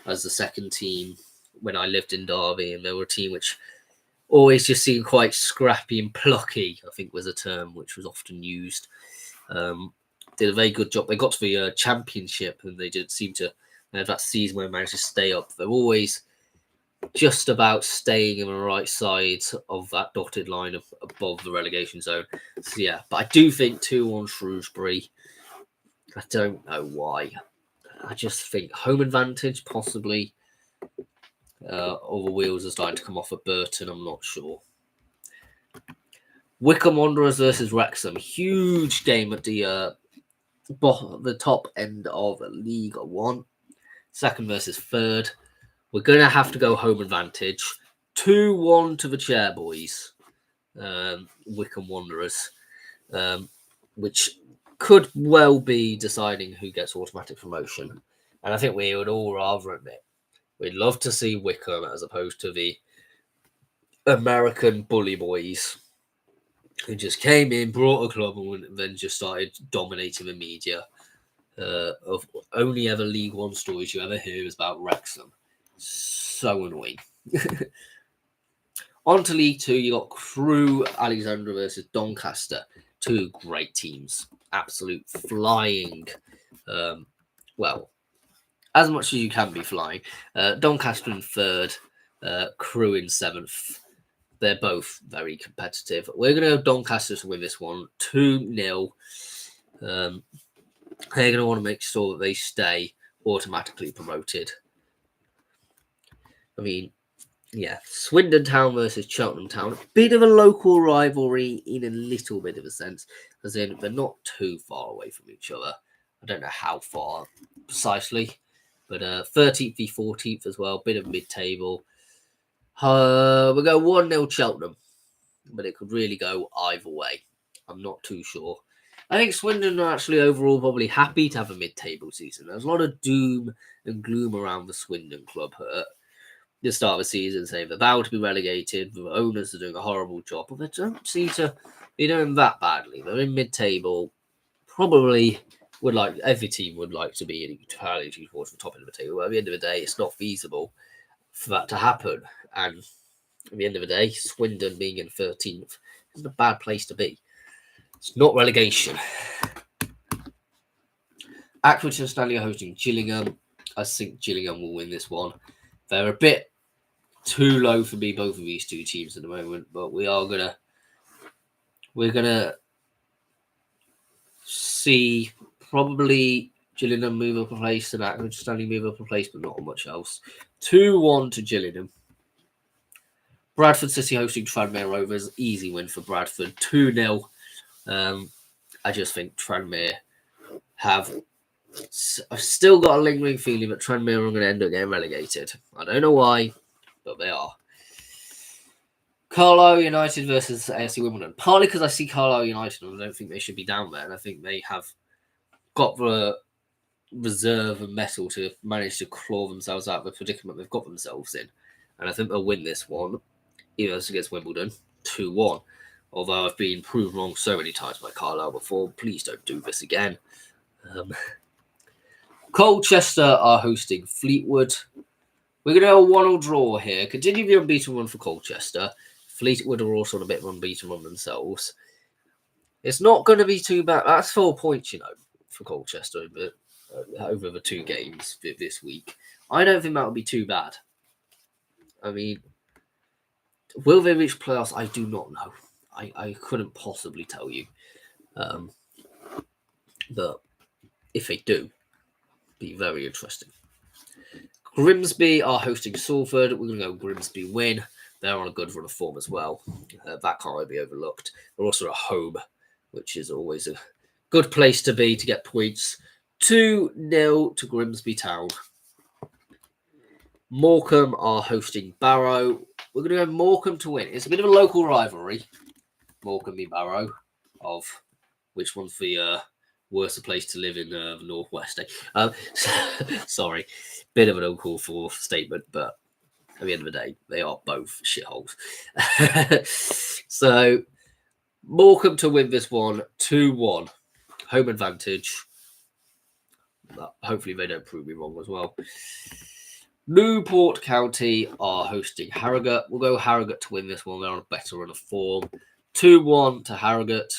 as the second team when I lived in Derby, and they were a team which always just seemed quite scrappy and plucky, I think was a term which was often used. Did a very good job. They got to the championship, and they did seem to have that season where they managed to stay up. They're always just about staying in the right side of that dotted line above the relegation zone. So, yeah, but I do think 2-1 Shrewsbury. I don't know why. I just think home advantage, possibly. All the wheels are starting to come off at Burton. I'm not sure. Wycombe Wanderers versus Wrexham. Huge game at the top end of League One. Second versus third. We're going to have to go home advantage. 2-1 to the Chairboys. Wycombe Wanderers. Which could well be deciding who gets automatic promotion. And I think we would all rather admit we'd love to see Wycombe as opposed to the American bully boys who just came in, brought a club, and then just started dominating the media. Of only ever League One stories you ever hear is about Wrexham. So annoying. On to League Two, you got Crewe Alexandra versus Doncaster. Two great teams. Absolute flying. Well, as much as you can be flying. Doncaster in third, Crewe in seventh. They're both very competitive. We're going to go Doncaster to win this one. 2-0. They're going to want to make sure that they stay automatically promoted. I mean, yeah. Swindon Town versus Cheltenham Town. A bit of a local rivalry in a little bit of a sense, as in they're not too far away from each other. I don't know how far precisely, but 13th v 14th as well. Bit of mid-table. We'll go 1-0 Cheltenham, but it could really go either way. I'm not too sure. I think Swindon are actually overall probably happy to have a mid-table season. There's a lot of doom and gloom around the Swindon club at the start of the season, saying they're about to be relegated, the owners are doing a horrible job, but they don't seem to be doing that badly. They're in mid-table, probably would like, every team would like to be entirely towards the top end of the table, but at the end of the day, it's not feasible for that to happen. And at the end of the day, Swindon being in 13th isn't a bad place to be. It's not relegation. Accrington Stanley are hosting Gillingham. I think Gillingham will win this one. They're a bit too low for me, both of these two teams at the moment, but we're gonna see probably Gillingham move up a place and Accrington Stanley move up a place, but not much else. 2-1 to Gillingham. Bradford City hosting Tranmere Rovers. Easy win for Bradford. 2-0. I just think Tranmere I've still got a lingering feeling that Tranmere are going to end up getting relegated. I don't know why, but they are. Carlisle United versus AFC Wimbledon. Partly because I see Carlisle United and I don't think they should be down there. And I think they have got the reserve and mettle to manage to claw themselves out of the predicament they've got themselves in. And I think they'll win this one, even as against Wimbledon, 2-1. Although I've been proved wrong so many times by Carlisle before, please don't do this again. Colchester are hosting Fleetwood. We're going to have a 1-1 draw here. Continue the unbeaten run for Colchester. Fleetwood are also on a bit of an unbeaten run themselves. It's not going to be too bad. That's 4 points, for Colchester over the 2 games this week. I don't think that would be too bad. I mean, will they reach playoffs? I do not know. I couldn't possibly tell you. But if they do, be very interesting. Grimsby are hosting Salford. We're going to go Grimsby win. They're on a good run of form as well. That can't be overlooked. They're also at home, which is always a good place to be to get points. 2-0 to Grimsby Town. Morecambe are hosting Barrow. We're going to go Morecambe to win. It's a bit of a local rivalry. Morecambe v Barrow, of which one's the worse place to live in the northwest. Sorry, bit of an uncalled for statement, but at the end of the day, they are both shitholes. So Morecambe to win this one, 2-1, home advantage. But hopefully they don't prove me wrong as well. Newport County are hosting Harrogate. We'll go Harrogate to win this one. They're on a better run of form. 2-1 to Harrogate.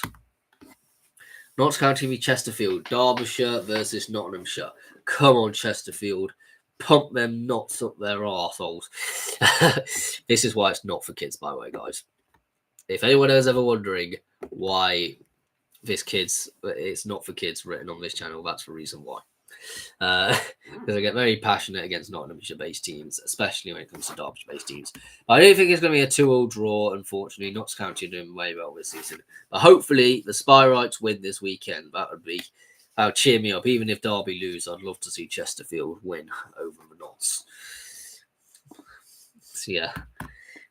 Notts County v Chesterfield. Derbyshire versus Nottinghamshire. Come on, Chesterfield. Pump them knots up their arseholes. This is why it's not for kids, by the way, guys. If anyone is ever wondering why it's not for kids written on this channel, that's the reason why. Because I get very passionate against Nottinghamshire-based teams, especially when it comes to Derbyshire-based teams. I don't think it's going to be a 2-2 draw, unfortunately. Notts County are doing way well this season. But hopefully, the Spyrites win this weekend. That would cheer me up. Even if Derby lose, I'd love to see Chesterfield win over the Notts. So, yeah.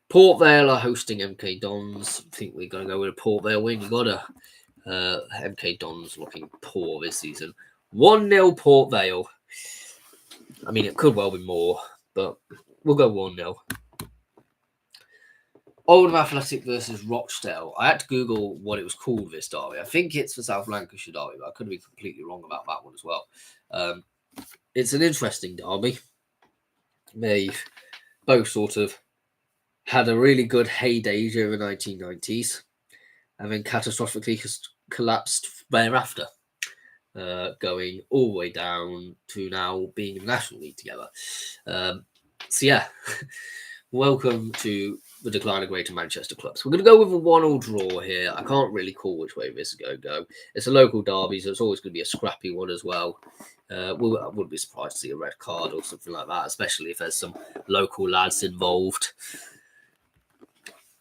Port Vale are hosting MK Dons. I think we're going to go with a Port Vale win. You got to. MK Dons looking poor this season. 1-0 Port Vale. I mean, it could well be more, but we'll go 1-0. Oldham Athletic versus Rochdale. I had to Google what it was called, this derby. I think it's the South Lancashire Derby, but I could be completely wrong about that one as well. It's an interesting derby. They've both sort of had a really good heyday during the 1990s and then catastrophically collapsed thereafter. Going all the way down to now being in the National League together. So yeah, welcome to the decline of Greater Manchester clubs. We're going to go with a 1-1 draw here. I can't really call which way this is going to go. It's a local derby, so it's always going to be a scrappy one as well. I wouldn't be surprised to see a red card or something like that, especially if there's some local lads involved.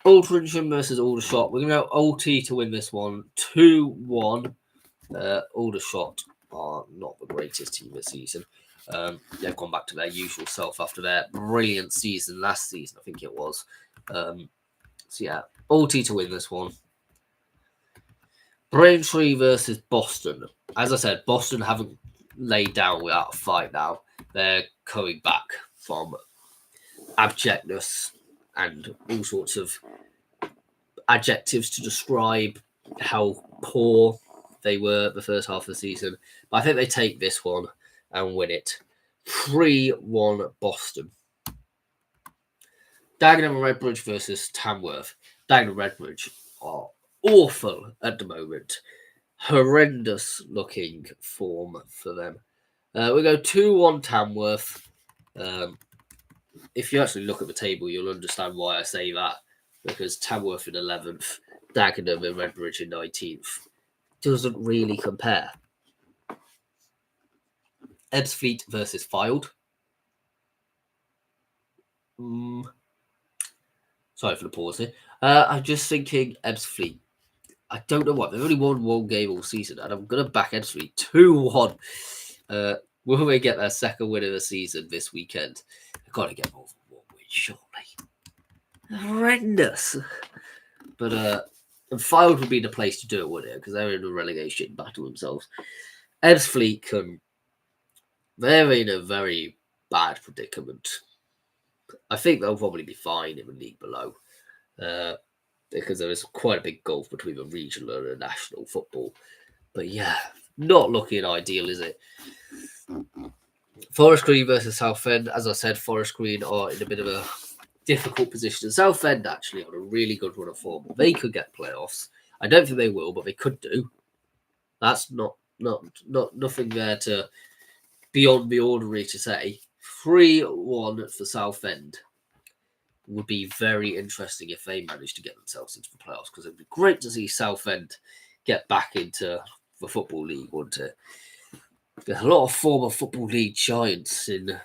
Altrincham versus Aldershot. We're going to go OT to win this one, 2-1. Aldershot are not the greatest team this season. They've gone back to their usual self after their brilliant season last season, I think it was. So yeah, OT to win this one. Braintree versus Boston. As I said, Boston haven't laid down without a fight now. They're coming back from abjectness and all sorts of adjectives to describe how poor they were the first half of the season. But I think they take this one and win it. 3-1 Boston. Dagenham and Redbridge versus Tamworth. Dagenham and Redbridge are awful at the moment. Horrendous looking form for them. We go 2-1 Tamworth. If you actually look at the table, you'll understand why I say that. Because Tamworth in 11th, Dagenham and Redbridge in 19th. Doesn't really compare. Ebbsfleet versus Fylde. Sorry for the pause here. I'm just thinking Ebbsfleet. I don't know what. They've only won one game all season, and I'm going to back Ebbsfleet 2-1. Will they get their second win of the season this weekend? They've got to get more than one win, surely. Horrendous. But Fylde would be the place to do it, wouldn't it? Because they're in a relegation battle themselves. Ebbsfleet they're in a very bad predicament. I think they'll probably be fine in the league below. Because there is quite a big gulf between the regional and the national football. But yeah, not looking ideal, is it? Forest Green versus Southend. As I said, Forest Green are in a bit of a difficult position. Southend actually on a really good run of form. They could get playoffs. I don't think they will, but they could do. That's not nothing there to beyond the ordinary to say. 3-1 for Southend would be very interesting if they managed to get themselves into the playoffs, because it would be great to see Southend get back into the Football League, wouldn't it? There's a lot of former Football League giants in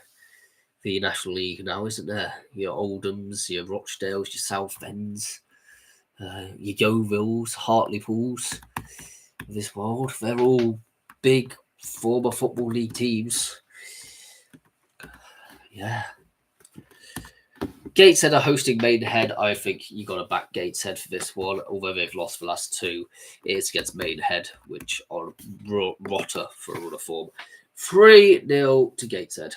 the National League now, isn't there? Your Oldhams, your Rochdales, your Southends, your Yeovilles, Hartlepools of this world. They're all big former Football League teams. Yeah. Gateshead are hosting Maidenhead. I think you got to back Gateshead for this one, although they've lost the last two. It is against Maidenhead, which are rotter for a run of form. 3-0 to Gateshead.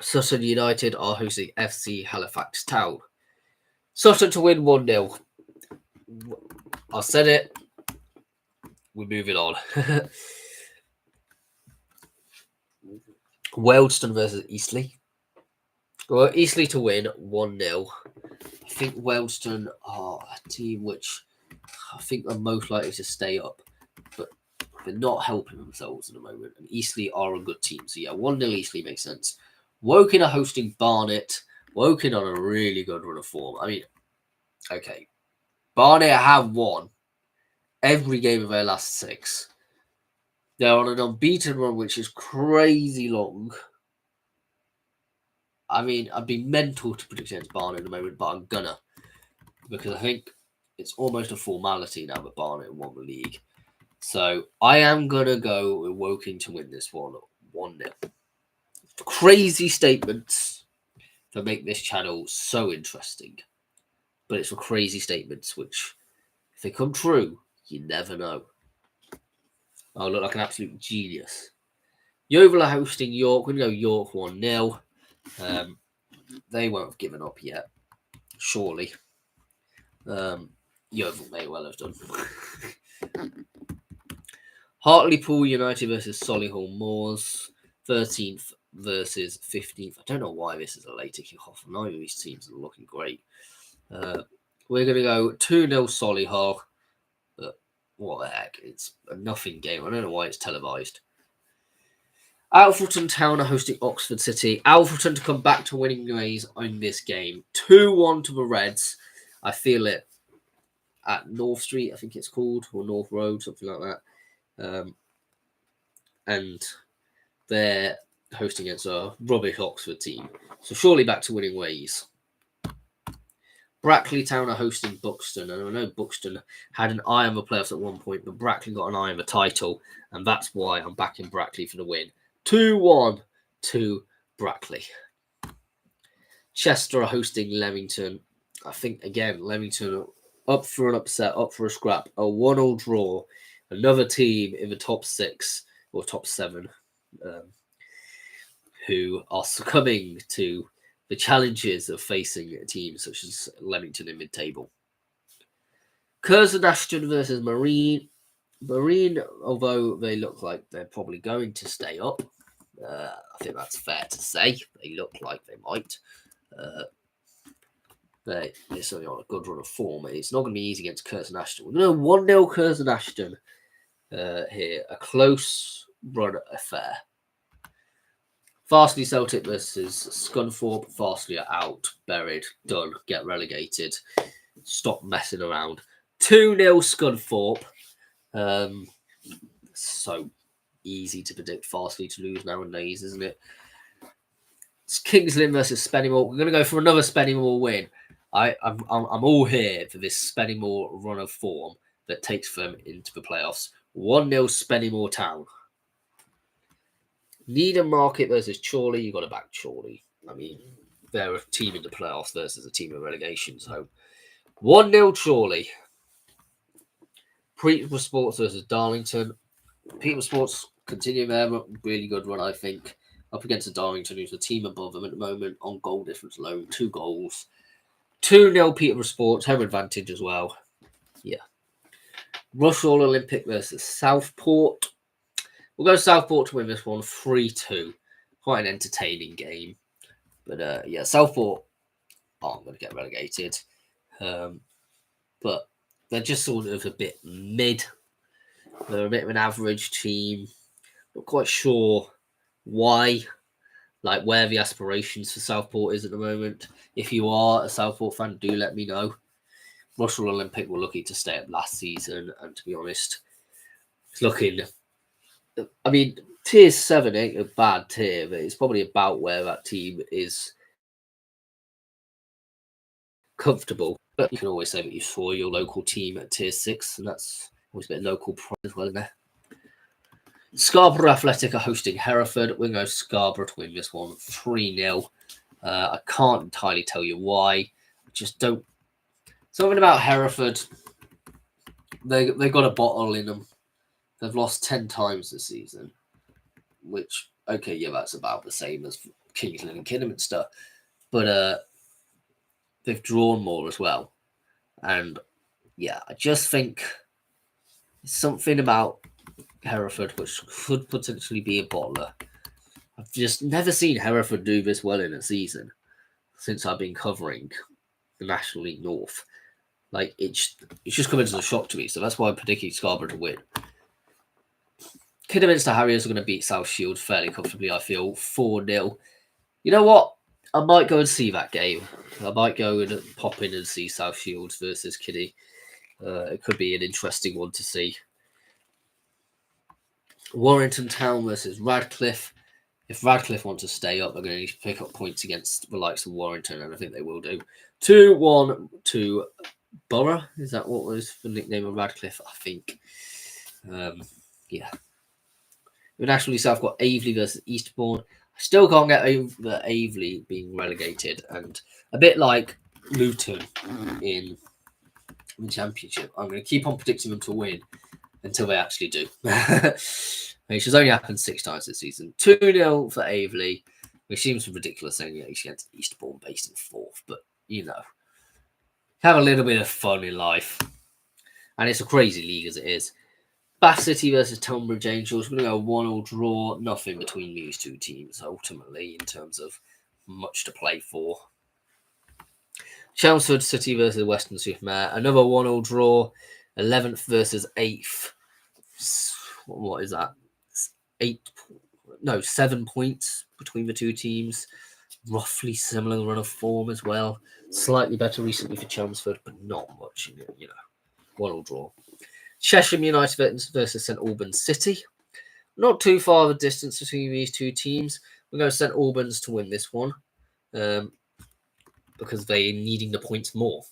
Sutton United are hosting FC Halifax Town. Sutton to win 1-0. I said it. We're moving on. Wealdstone versus Eastleigh. Well, Eastleigh to win 1-0. I think Wealdstone are a team which I think are most likely to stay up, but they're not helping themselves at the moment. And Eastleigh are a good team. So yeah, 1-0 Eastleigh makes sense. Woking are hosting Barnet. Woking on a really good run of form. I mean, okay. Barnet have won every game of their last 6. They're on an unbeaten run, which is crazy long. I mean, I'd be mental to predict against Barnet at the moment, but I'm gonna. Because I think it's almost a formality now that Barnet won the league. So I am going to go with Woking to win this one 1-0. Crazy statements that make this channel so interesting. But it's for crazy statements, which, if they come true, you never know. I'll look like an absolute genius. Yeovil are hosting York. We're going to go York 1-0. They won't have given up yet, surely. Yeovil may well have done. Hartlepool United versus Solihull Moors. 13th versus 15th. I don't know why this is a later kickoff. Neither of these teams are looking great. We're going to go 2-0 Solihull. But what the heck? It's a nothing game. I don't know why it's televised. Alfreton Town are hosting Oxford City. Alfreton to come back to winning ways on this game. 2-1 to the Reds. I feel it at North Street, I think it's called, or North Road, something like that. And they're hosting against a rubbish Oxford team. So surely back to winning ways. Brackley Town are hosting Buxton. And I know Buxton had an eye on the playoffs at one point, but Brackley got an eye on the title. And that's why I'm backing Brackley for the win. 2-1 to Brackley. Chester are hosting Leamington. I think, again, Leamington up for an upset, up for a scrap, a 1-1 draw. Another team in the top 6 or top 7 who are succumbing to the challenges of facing teams such as Leamington in mid-table. Curzon Ashton versus Marine. Marine, although they look like they're probably going to stay up, I think that's fair to say. They look like they might. They're certainly on a good run of form. It's not going to be easy against Curzon Ashton. We're going to 1-0 Curzon Ashton here. A close run affair. Farsley Celtic versus Scunthorpe. Farsley are out, buried, done, get relegated. Stop messing around. 2-0 Scunthorpe. So easy to predict Farsley to lose nowadays, isn't it? It's Kings Lynn versus Spennymoor. We're going to go for another Spennymoor win. I'm all here for this Spennymoor run of form that takes them into the playoffs. 1-0 Spennymoor Town. Needham Market versus Chorley. You've got to back Chorley. I mean, they're a team in the playoffs versus a team in relegation. So 1-0 Chorley. Peterborough Sports versus Darlington. Peterborough Sports continue their really good run, I think. Up against the Darlington, who's a team above them at the moment on goal difference alone. 2 goals. 2-0 Peterborough Sports. Home advantage as well. Yeah. Rushall Olympic versus Southport. We'll go Southport to win this one 3-2. Quite an entertaining game. But yeah, Southport aren't going to get relegated. But they're just sort of a bit mid. They're a bit of an average team. Not quite sure why, like where the aspirations for Southport is at the moment. If you are a Southport fan, do let me know. Rushall Olympic were lucky to stay up last season, and to be honest, it's looking... I mean, tier 7 ain't a bad tier, but it's probably about where that team is comfortable. But you can always say that you saw your local team at tier 6, and that's always a bit of local pride as well, isn't there? Scarborough Athletic are hosting Hereford. We're going to go Scarborough to win this one 3-0. I can't entirely tell you why. I just don't... Something about Hereford, they got a bottle in them. They've lost 10 times this season, which, okay, yeah, that's about the same as Kings Lynn and Kidderminster. But they've drawn more as well. And, yeah, I just think something about Hereford which could potentially be a bottler. I've just never seen Hereford do this well in a season since I've been covering the National League North. Like, it's just come as a shock to me, so that's why I'm predicting Scarborough to win. Kidderminster Harriers are going to beat South Shields fairly comfortably, I feel, 4-0. You know what? I might go and see that game. I might go and pop in and see South Shields versus Kiddie. It could be an interesting one to see. Warrington Town versus Radcliffe. If Radcliffe want to stay up, they're going to need to pick up points against the likes of Warrington, and I think they will do. 2-1 to Borough. Is that what was the nickname of Radcliffe? I think. Yeah. The National League South got Aveley versus Eastbourne. I still can't get over Aveley being relegated, and a bit like Luton in the Championship, I'm going to keep on predicting them to win until they actually do. Which has only happened 6 times this season. 2-0 for Aveley, which seems ridiculous saying against Eastbourne based in 4th, but you know, have a little bit of fun in life. And it's a crazy league as it is. Bath City versus Tonbridge Angels. We're going to go 1-1 draw. Nothing between these two teams, ultimately, in terms of much to play for. Chelmsford City versus Western Supermare. Another 1-1 draw. 11th versus 8th. What is that? 7 points between the two teams. Roughly similar run of form as well. Slightly better recently for Chelmsford, but not much. You know, 1-1 draw. Cheshire United versus St Albans City. Not too far of a distance between these two teams. We're going to St Albans to win this one because they're needing the points more.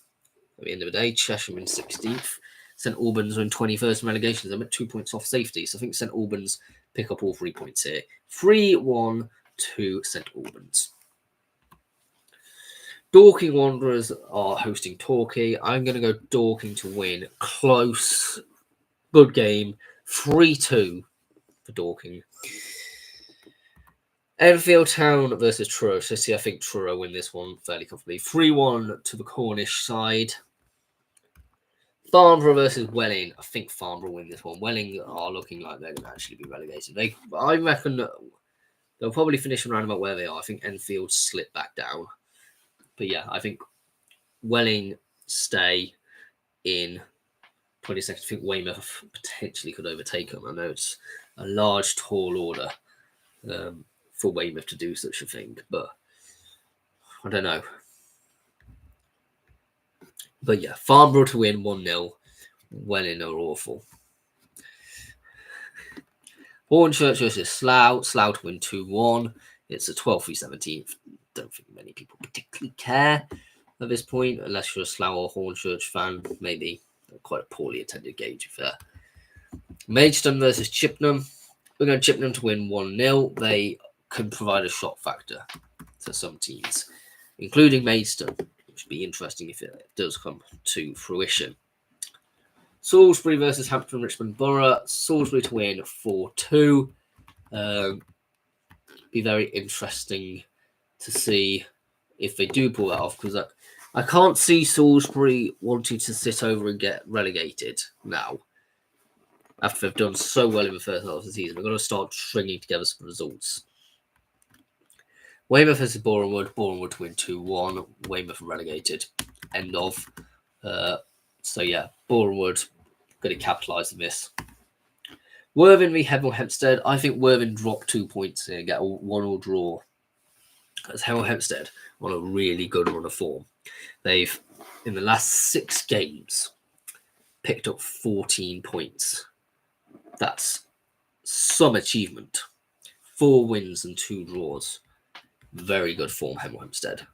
At the end of the day, Cheshire in 16th. St Albans are in 21st in relegation. They're at 2 points off safety. So I think St Albans pick up all 3 points here. 3-1 to St Albans. Dorking Wanderers are hosting Torquay. I'm going to go Dorking to win. Close, good game. 3-2 for Dorking. Enfield Town versus Truro City. I think Truro win this one fairly comfortably. 3-1 to the Cornish side. Farnborough versus Welling. I think Farnborough win this one. Welling are looking like they're going to actually be relegated. I reckon they'll probably finish around about where they are. I think Enfield slip back down. But yeah, I think Welling stay in 22nd. I think Weymouth potentially could overtake them. I know it's a large, tall order for Weymouth to do such a thing, but I don't know. But yeah, Farnborough to win 1-0. Welling are awful. Hornchurch versus Slough. Slough to win 2-1. It's a 12th v 17th. Don't think many people particularly care at this point, unless you're a Slough or Hornchurch fan. Maybe quite a poorly attended game, to be fair. Maidstone versus Chippenham. We're going Chippenham to win 1-0. They can provide a shot factor to some teams, including Maidstone, which would be interesting if it does come to fruition. Salisbury versus Hampton Richmond Borough. Salisbury to win 4-2. Be very interesting to see if they do pull that off, because I can't see Salisbury wanting to sit over and get relegated now. After they've done so well in the first half of the season, they're going to start stringing together some results. Weymouth versus Bournemouth. Bournemouth to win 2-1. Weymouth relegated. End of. So yeah, Bournemouth going to capitalise on this. Worthing v Hemel Hempstead. I think Worthing drop 2 points here and get a 1-1 draw. As Hemel Hempstead on a really good run of form. They've, in the last 6 games, picked up 14 points. That's some achievement. 4 wins and 2 draws. Very good form, Hemel Hempstead.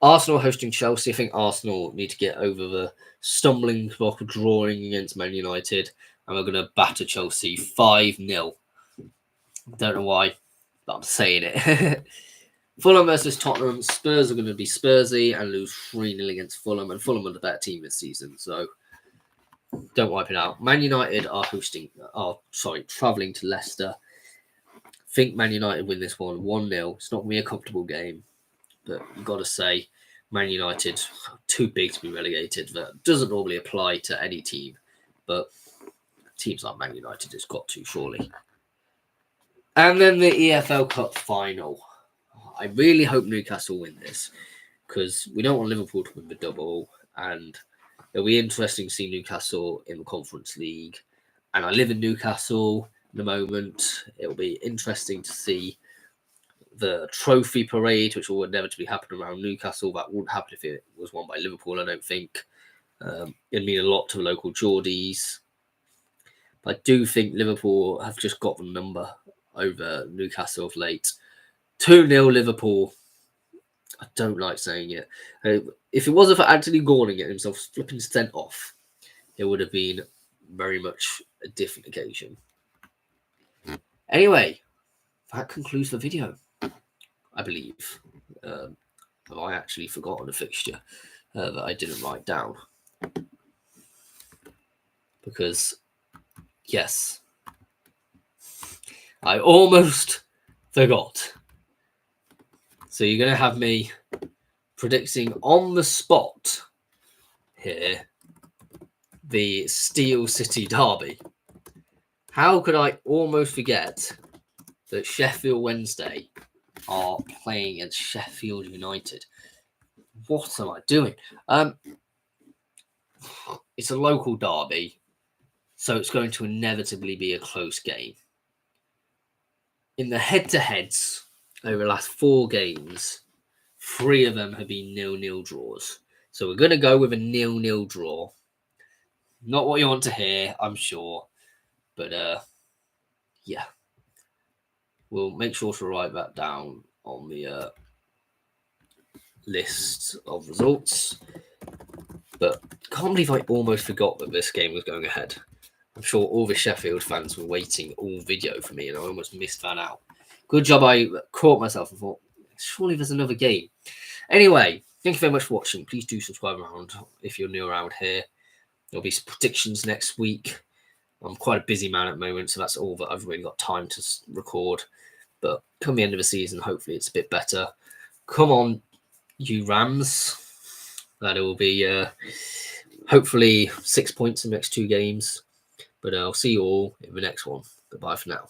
Arsenal hosting Chelsea. I think Arsenal need to get over the stumbling block of drawing against Man United. And we're going to batter Chelsea 5-0. Don't know why, but I'm saying it. Fulham versus Tottenham. Spurs are going to be Spursy and lose 3-0 against Fulham. And Fulham are the better team this season, so don't wipe it out. Man United are travelling to Leicester. Think Man United win this one 1-0. It's not going to be a comfortable game, but you've got to say Man United too big to be relegated. That doesn't normally apply to any team, but teams like Man United has got to, surely. And then the EFL Cup Final. I really hope Newcastle win this, because we don't want Liverpool to win the double, and it'll be interesting to see Newcastle in the Conference League. And I live in Newcastle at the moment. It'll be interesting to see the trophy parade, which will inevitably happen around Newcastle. That wouldn't happen if it was won by Liverpool, I don't think. It'd mean a lot to the local Geordies. But I do think Liverpool have just got the number over Newcastle of late. 2-0 Liverpool. I don't like saying it. If it wasn't for Anthony Gordon getting himself flipping sent off, it would have been very much a different occasion. Anyway, that concludes the video, I believe. Have I actually forgotten a fixture that I didn't write down? Because, yes, I almost forgot. So you're going to have me predicting on the spot here the Steel City Derby. How could I almost forget that Sheffield Wednesday are playing against Sheffield United? What am I doing? It's a local derby, so it's going to inevitably be a close game. In the head-to-heads over the last 4 games, 3 of them have been 0-0 draws. So we're going to go with a 0-0 draw. Not what you want to hear, I'm sure. But, yeah. We'll make sure to write that down on the list of results. But can't believe I almost forgot that this game was going ahead. I'm sure all the Sheffield fans were waiting all video for me, and I almost missed that out. Good job I caught myself and thought, surely there's another game. Anyway, Thank you very much for watching. Please do subscribe around if you're new around here. There'll be some predictions next week. I'm quite a busy man at the moment, so that's all that I've really got time to record. But come the end of the season, hopefully it's a bit better. Come on, you Rams. That it will be hopefully 6 points in the next 2 games. But I'll see you all in the next one. Goodbye for now.